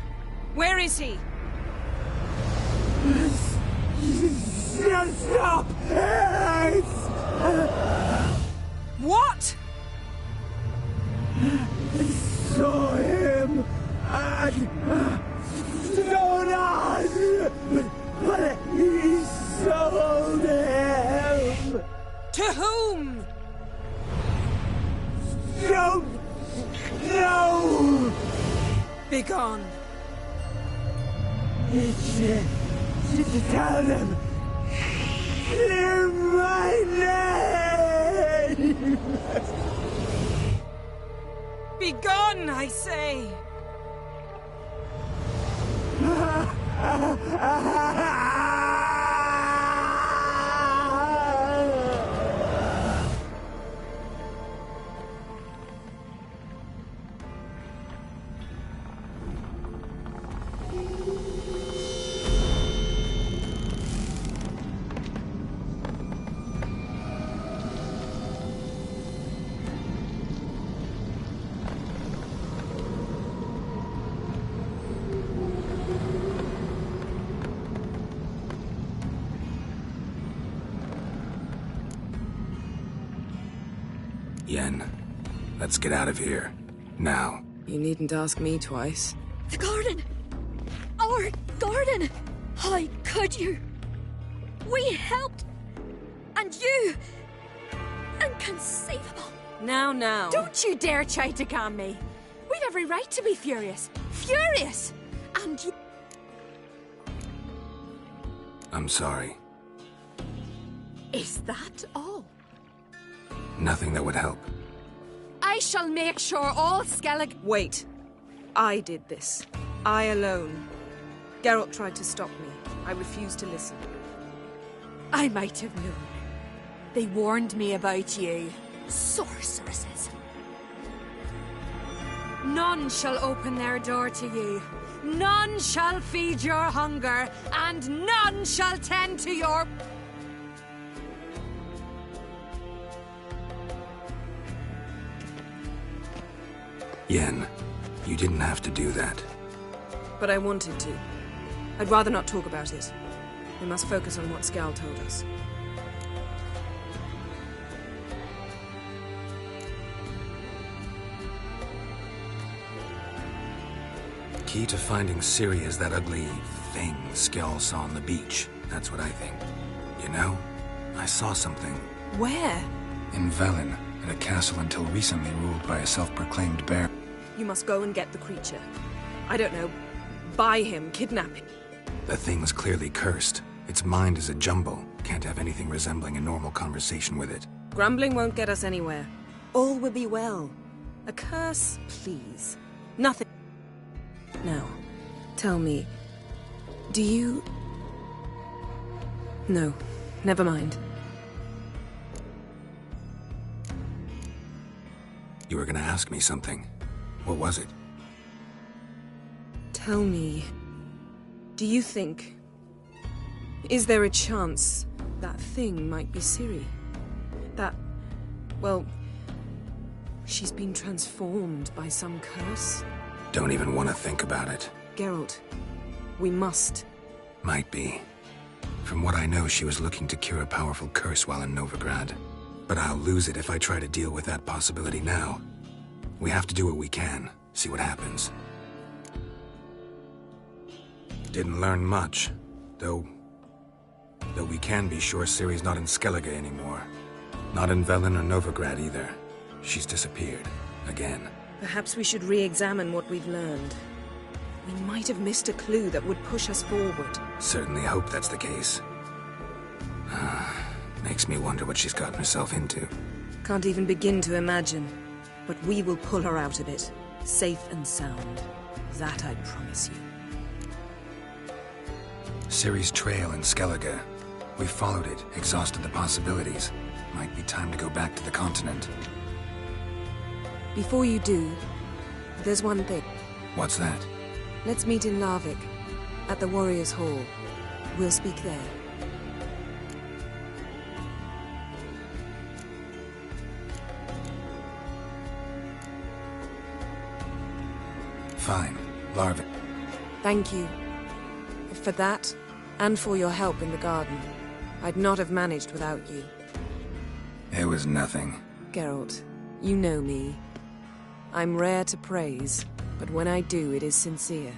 Where is he? Stop! What? I saw him at Stone, but he sold him. To whom? Don't know. Begone. To tell them. Clear my name. Begone, I say. Yen, let's get out of here. Now. You needn't ask me twice. The garden! Our garden! How could you? We helped! And you! Inconceivable! Now. Don't you dare try to calm me! We've every right to be furious! Furious! And you... I'm sorry. Is that all? Nothing that would help. I shall make sure all Skellige... Wait. I did this. I alone. Geralt tried to stop me. I refused to listen. I might have known. They warned me about you. Sorceresses. None shall open their door to you. None shall feed your hunger. And none shall tend to your... Yen, you didn't have to do that. But I wanted to. I'd rather not talk about it. We must focus on what Skal told us. Key to finding Ciri is that ugly thing Skell saw on the beach. That's what I think. You know, I saw something. Where? In Velen, at a castle until recently ruled by a self-proclaimed bear. You must go and get the creature. I don't know. Buy him, kidnap him. The thing's clearly cursed. Its mind is a jumble. Can't have anything resembling a normal conversation with it. Grumbling won't get us anywhere. All will be well. A curse, please. Nothing. Now, tell me, do you... No, never mind. You were gonna ask me something. What was it? Tell me, do you think... Is there a chance that thing might be Ciri? That... well... she's been transformed by some curse? Don't even want to think about it. Geralt, we must. Might be. From what I know, she was looking to cure a powerful curse while in Novigrad. But I'll lose it if I try to deal with that possibility now. We have to do what we can, see what happens. Didn't learn much, though we can be sure Ciri's not in Skellige anymore. Not in Velen or Novigrad either. She's disappeared. Again. Perhaps we should re-examine what we've learned. We might have missed a clue that would push us forward. Certainly hope that's the case. Makes me wonder what she's gotten herself into. Can't even begin to imagine. But we will pull her out of it. Safe and sound. That I promise you. Ciri's trail in Skellige. We followed it, exhausted the possibilities. Might be time to go back to the continent. Before you do, there's one thing. What's that? Let's meet in Larvik, at the Warriors' Hall. We'll speak there. Fine. Larvik. Thank you. For that, and for your help in the garden. I'd not have managed without you. It was nothing. Geralt, you know me. I'm rare to praise, but when I do, it is sincere.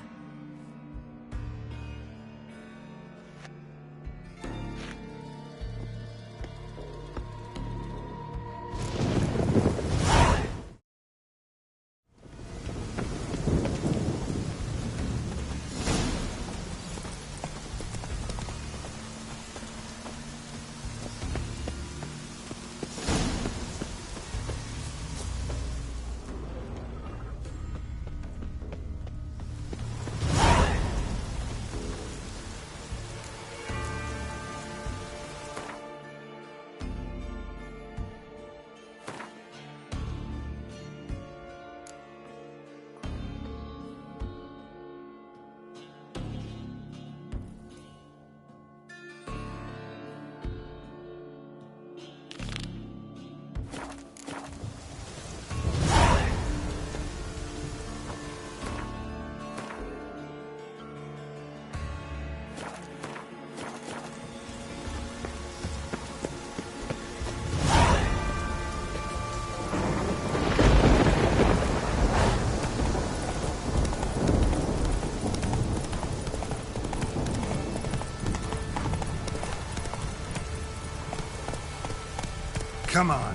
Come on.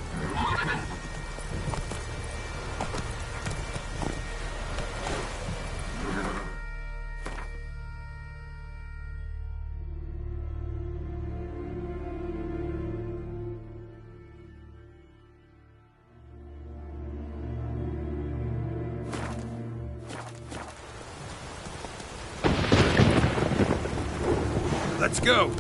Let's go.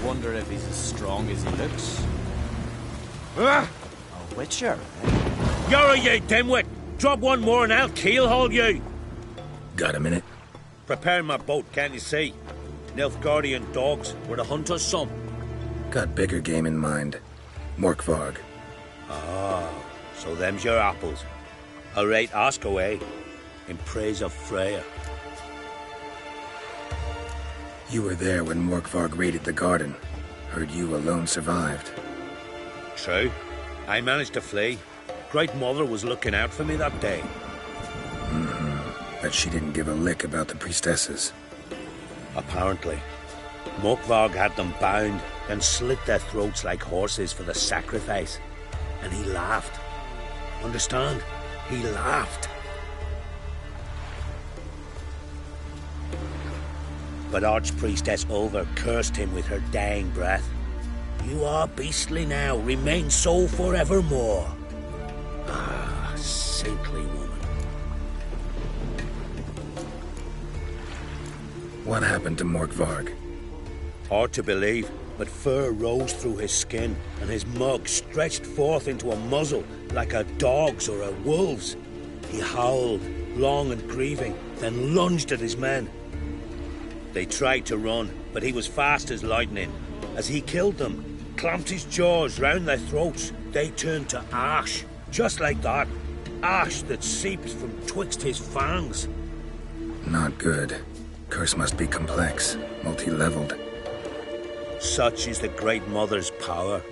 Wonder if he's as strong as he looks. Ah! A witcher, You're you dimwit! Drop one more and I'll keelhaul you! Got a minute? Prepare my boat, can't you see? Nilfgaardian dogs were the hunter's son. Got bigger game in mind. Morkvarg. Ah, so them's your apples. Alright, ask away. In praise of Freya. You were there when Morkvarg raided the garden. Heard you alone survived. True. I managed to flee. Great Mother was looking out for me that day. But she didn't give a lick about the priestesses. Apparently. Morkvarg had them bound, then slit their throats like horses for the sacrifice. And he laughed. Understand? He laughed. But Archpriestess Ulver cursed him with her dying breath. You are beastly now, remain so forevermore. Ah, saintly woman. What happened to Morkvarg? Hard to believe, but fur rose through his skin, and his mug stretched forth into a muzzle like a dog's or a wolf's. He howled, long and grieving, then lunged at his men. They tried to run, but he was fast as lightning. As he killed them, clamped his jaws round their throats, they turned to ash, just like that. Ash that seeps from twixt his fangs. Not good. Curse must be complex, multi-leveled. Such is the Great Mother's power.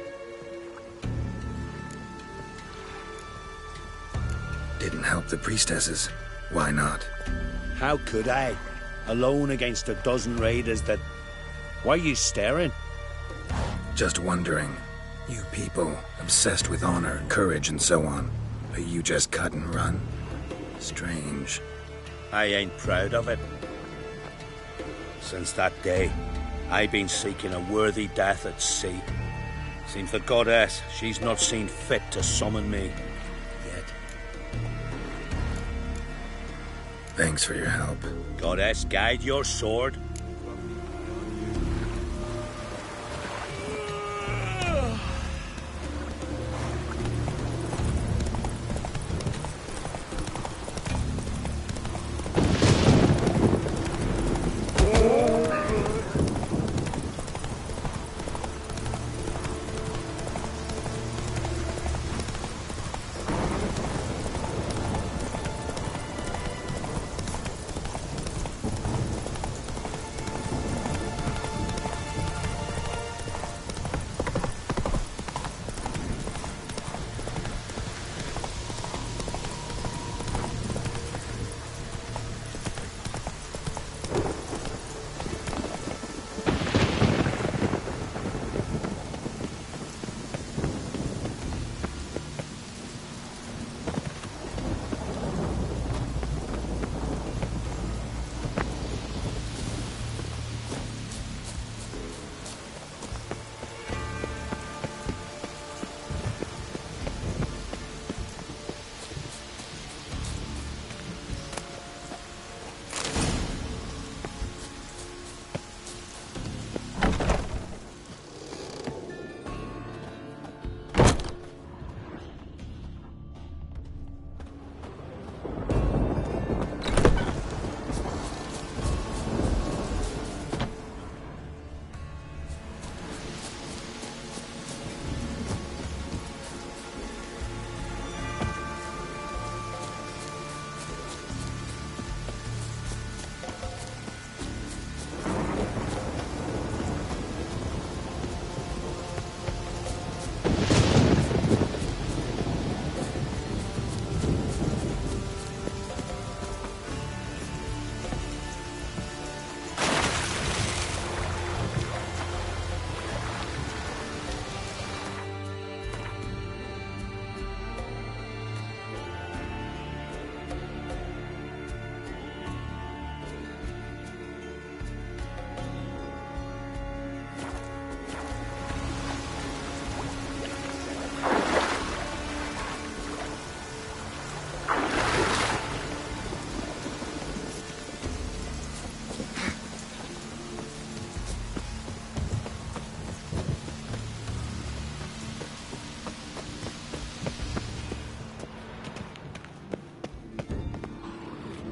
Didn't help the priestesses. Why not? How could I? Alone against a dozen raiders that... Why are you staring? Just wondering. You people, obsessed with honor, courage, and so on. But you just cut and run? Strange. I ain't proud of it. Since that day, I've been seeking a worthy death at sea. Seems the goddess, she's not seen fit to summon me yet. Thanks for your help. Goddess, guide your sword.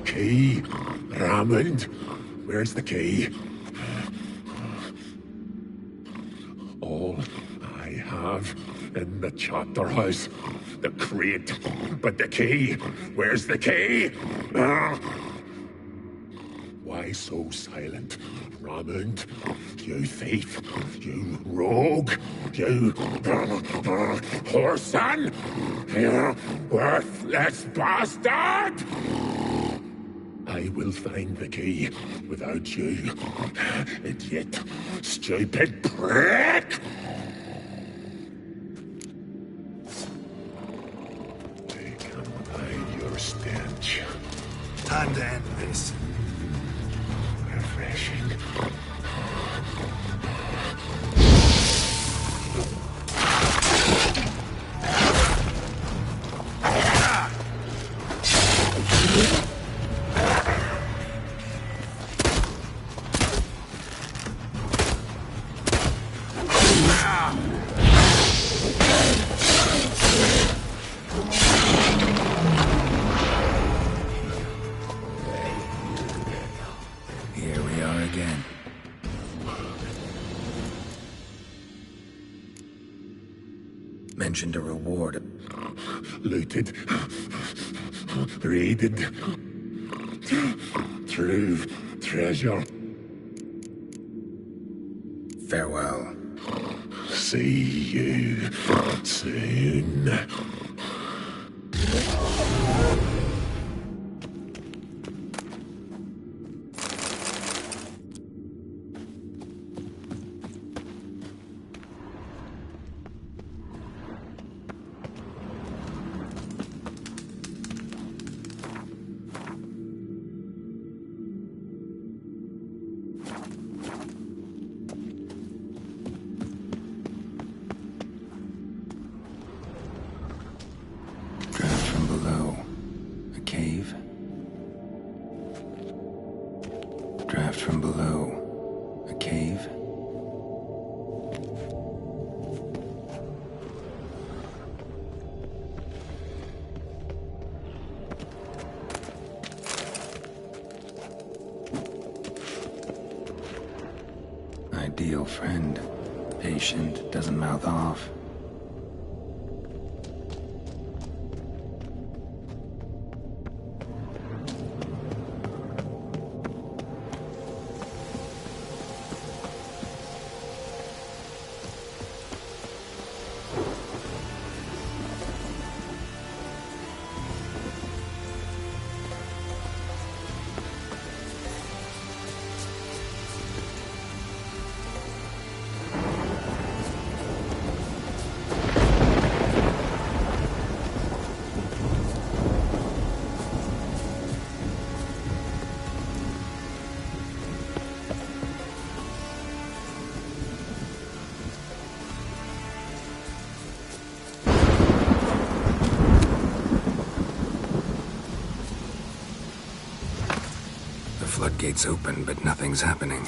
Key? Raymond? Where's the key? All I have in the chapter house. The crate. But the key? Where's the key? Why so silent, Raymond? You thief. You rogue. You whoreson. You worthless bastard! I will find the key without you, idiot, stupid prick! I can hide your stench. Time to end this. Refreshing. Mentioned a reward. Looted. Raided. true treasure. Farewell. See you soon. Draft from below. A cave? Ideal friend. Patient, doesn't mouth off. Floodgates open, but nothing's happening.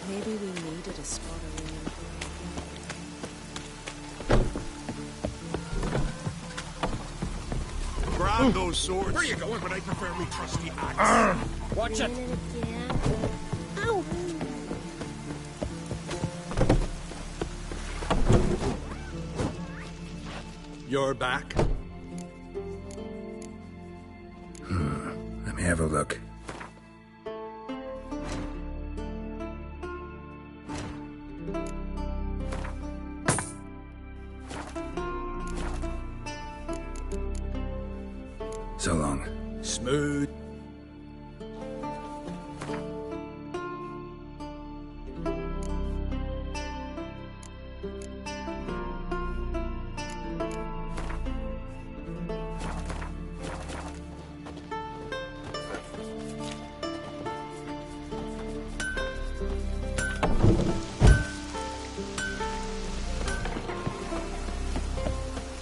Maybe we needed a spot of rain. Grab those swords. Where you going? But I prefer me trusty axe. Watch it. Ow! You're back? Let me have a look. So long. Smooth.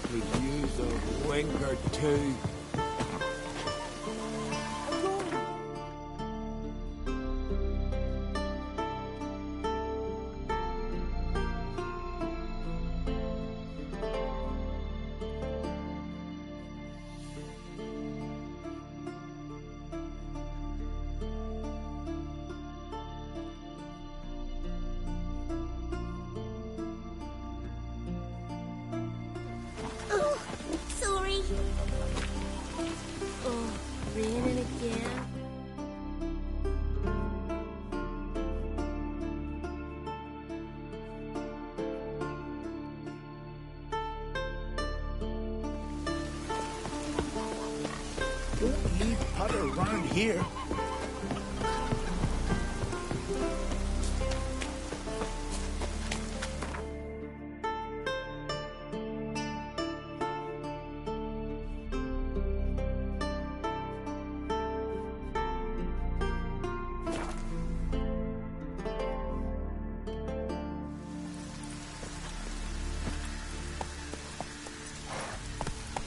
Could use a wink or two. Oh, sorry. Oh, raining again. Don't leave putter around here.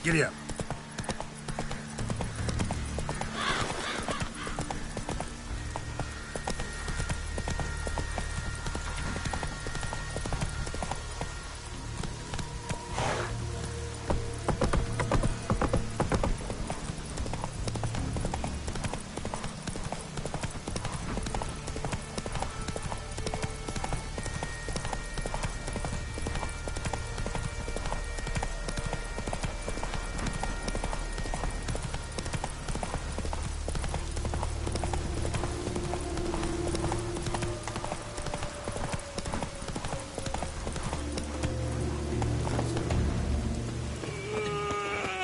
Giddy up.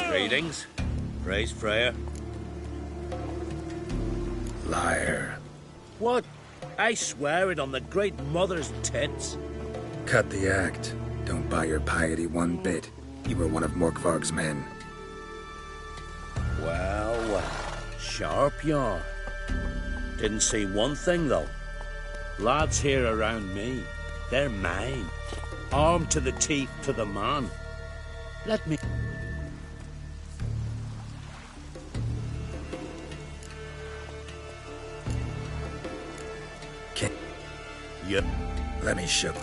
Greetings. Praise Freya. Liar. What? I swear it on the Great Mother's tits. Cut the act. Don't buy your piety one bit. You were one of Morkvarg's men. Well, well. Sharp you are. Didn't see one thing, though. Lads here around me, they're mine. Armed to the teeth to the man. Let me... Yep. Let me show.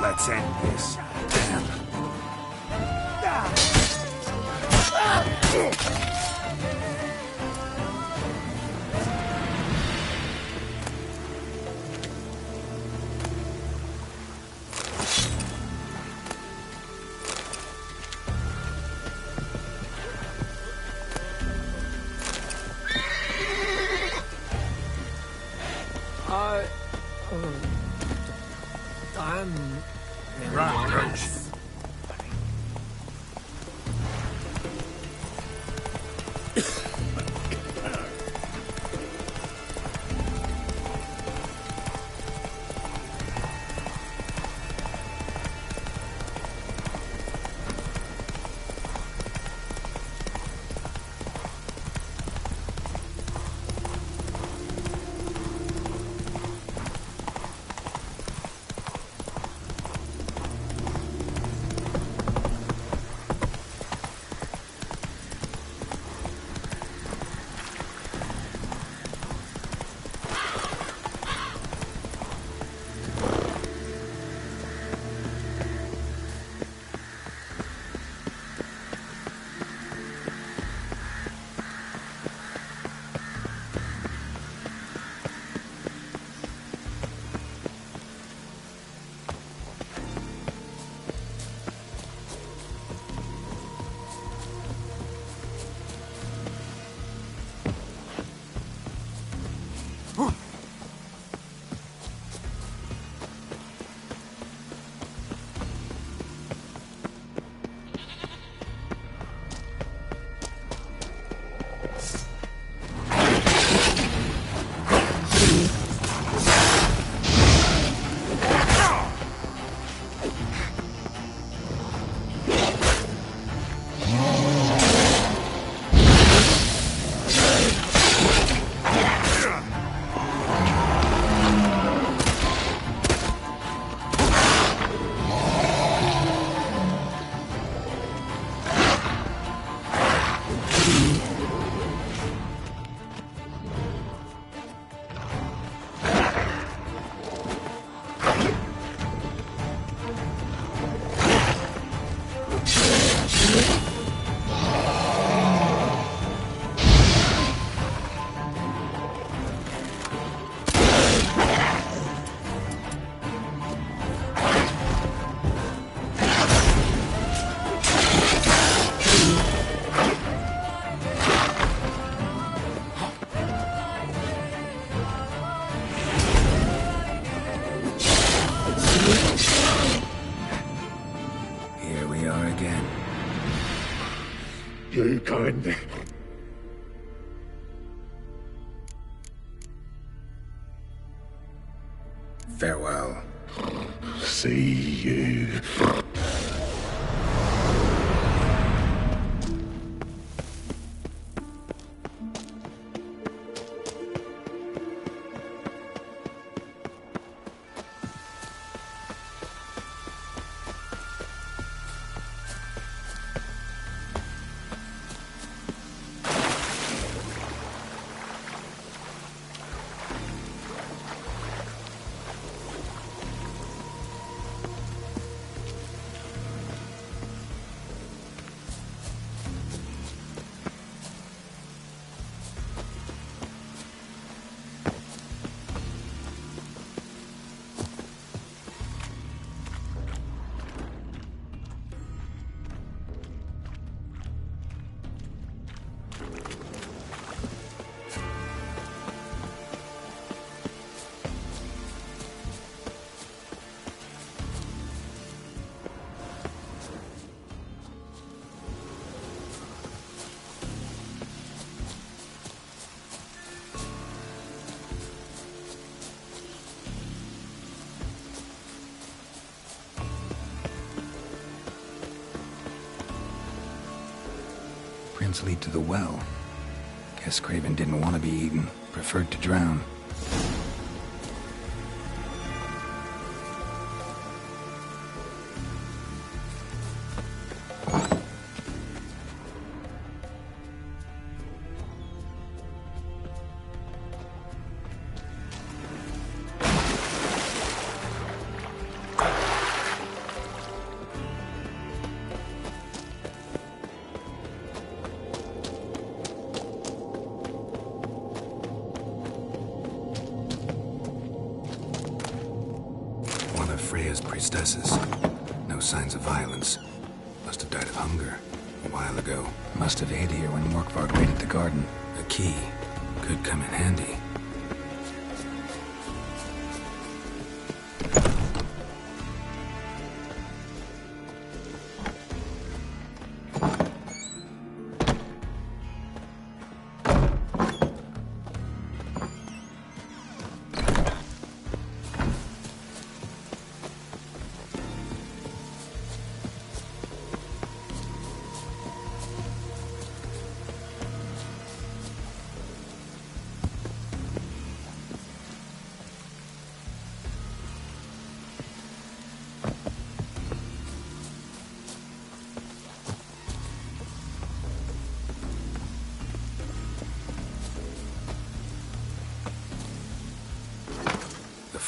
Let's end this. Damn. Farewell. See you. Prints lead to the well. Guess Craven didn't want to be eaten, preferred to drown. Freya's priestesses. No signs of violence. Must have died of hunger a while ago. Must have hid here when Morkvarg raided the garden. A key. Could come in handy.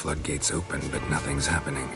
Floodgates open, but nothing's happening.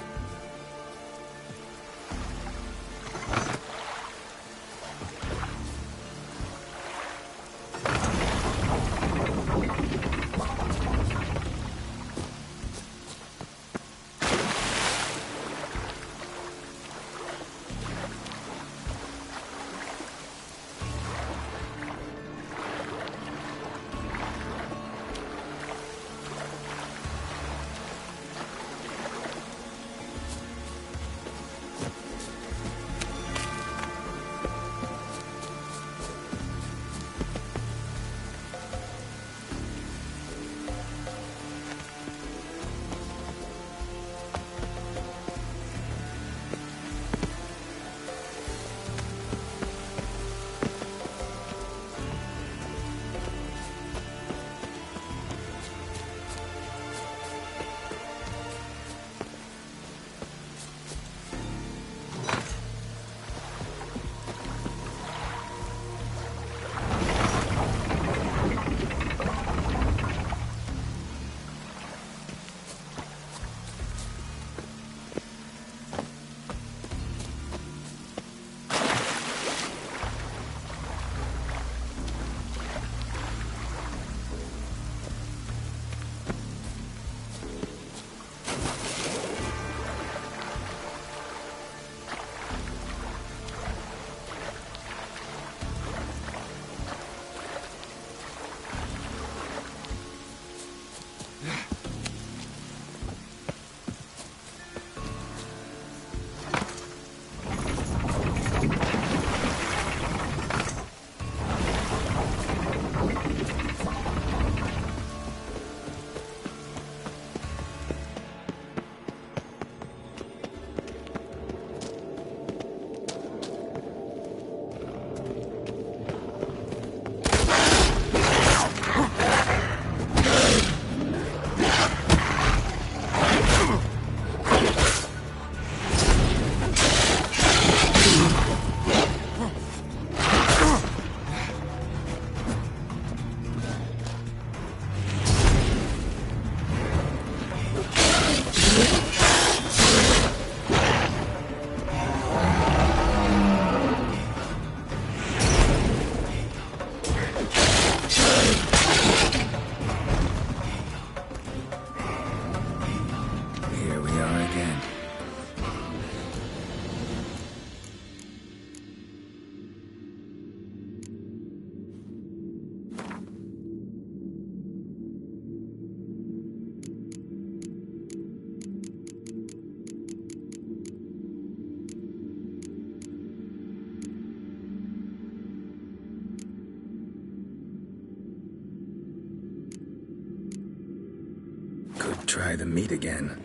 try the meat again.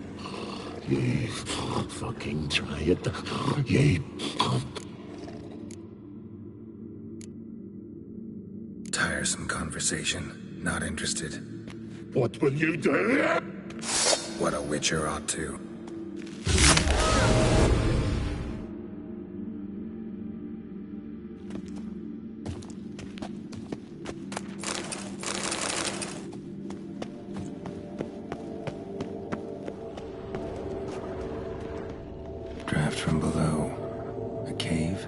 Ye fucking try it. Ye... Tiresome conversation. Not interested. What will you do? What a witcher ought to. Draft from below. A cave?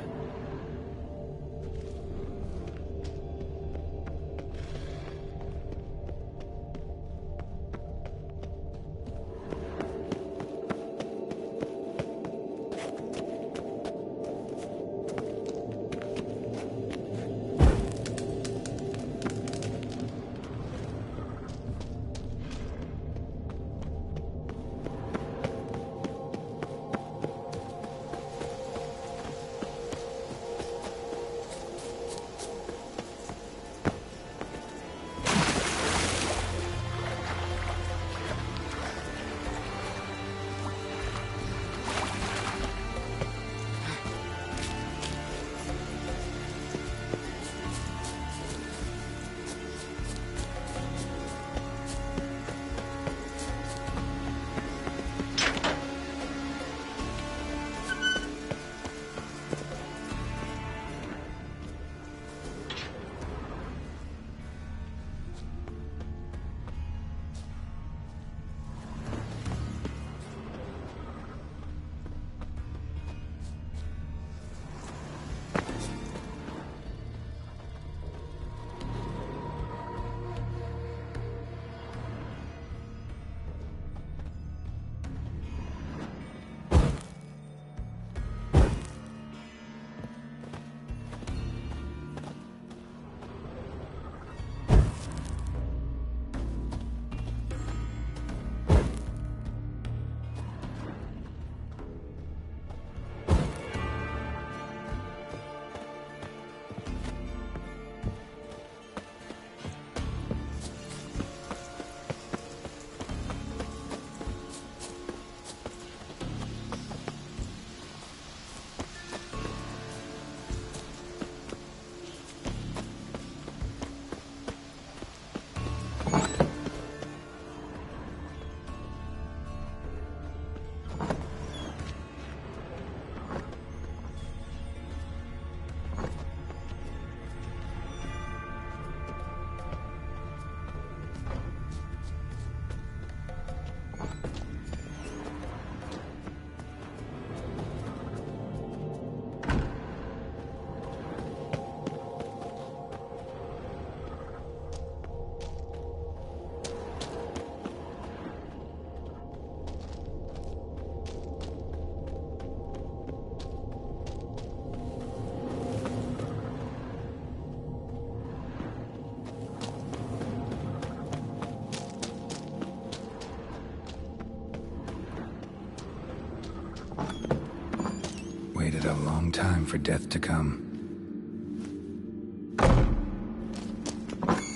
Waited a long time for death to come.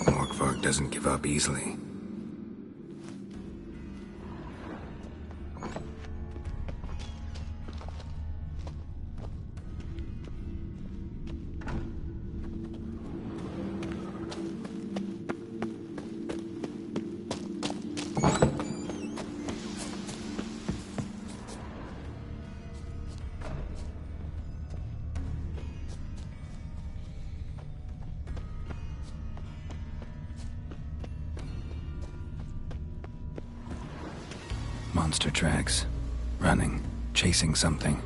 Morkvarg doesn't give up easily. Monster tracks. Running. Chasing something.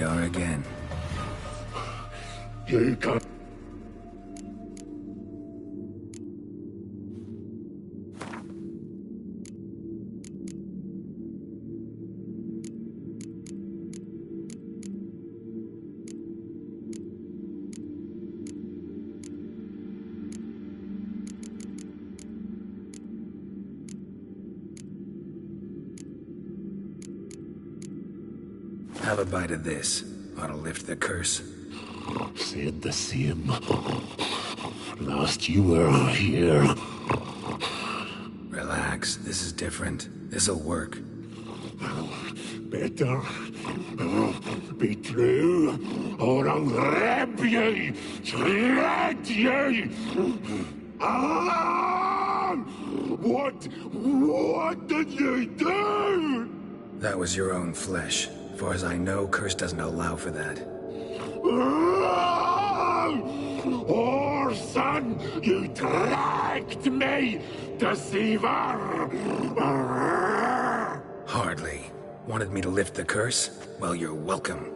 are again. You can't. Have a bite of this. Ought to lift the curse. Said the same. Last you were here. Relax. This is different. This'll work. Better be true, or I'll rip you, shred you. What did you do? That was your own flesh. As far as I know, curse doesn't allow for that. Son, you tricked me, deceiver! Hardly. Wanted me to lift the curse? Well, you're welcome.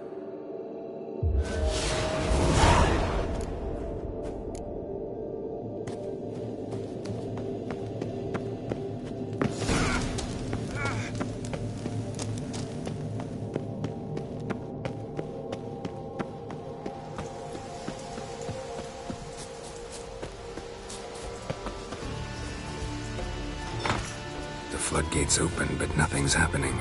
Floodgates open, but nothing's happening.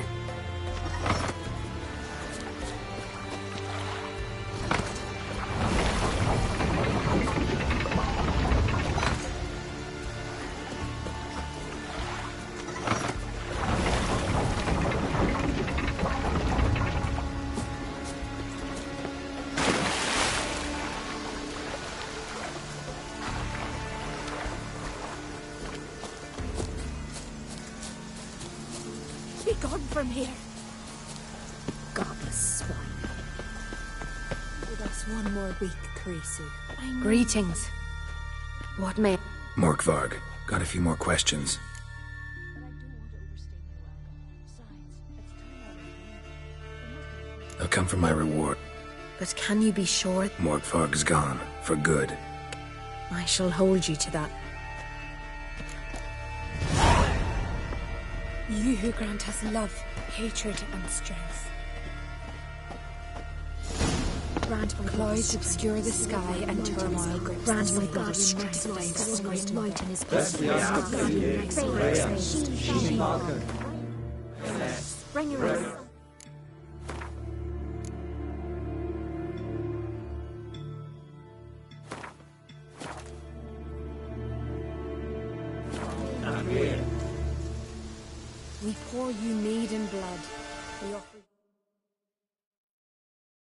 Gone from here. Godless swine. Give us one more week, Creasy. Greetings. What may... Morkvarg, got a few more questions. They'll come from my reward. But can you be sure? Morkvarg's gone, for good. I shall hold you to that. You who grant us love, hatred, and strength. Grant my clouds obscure the sky and turmoil grips. Grant my body strength against great might in his Bring your eyes. We pour you mead and blood. We offer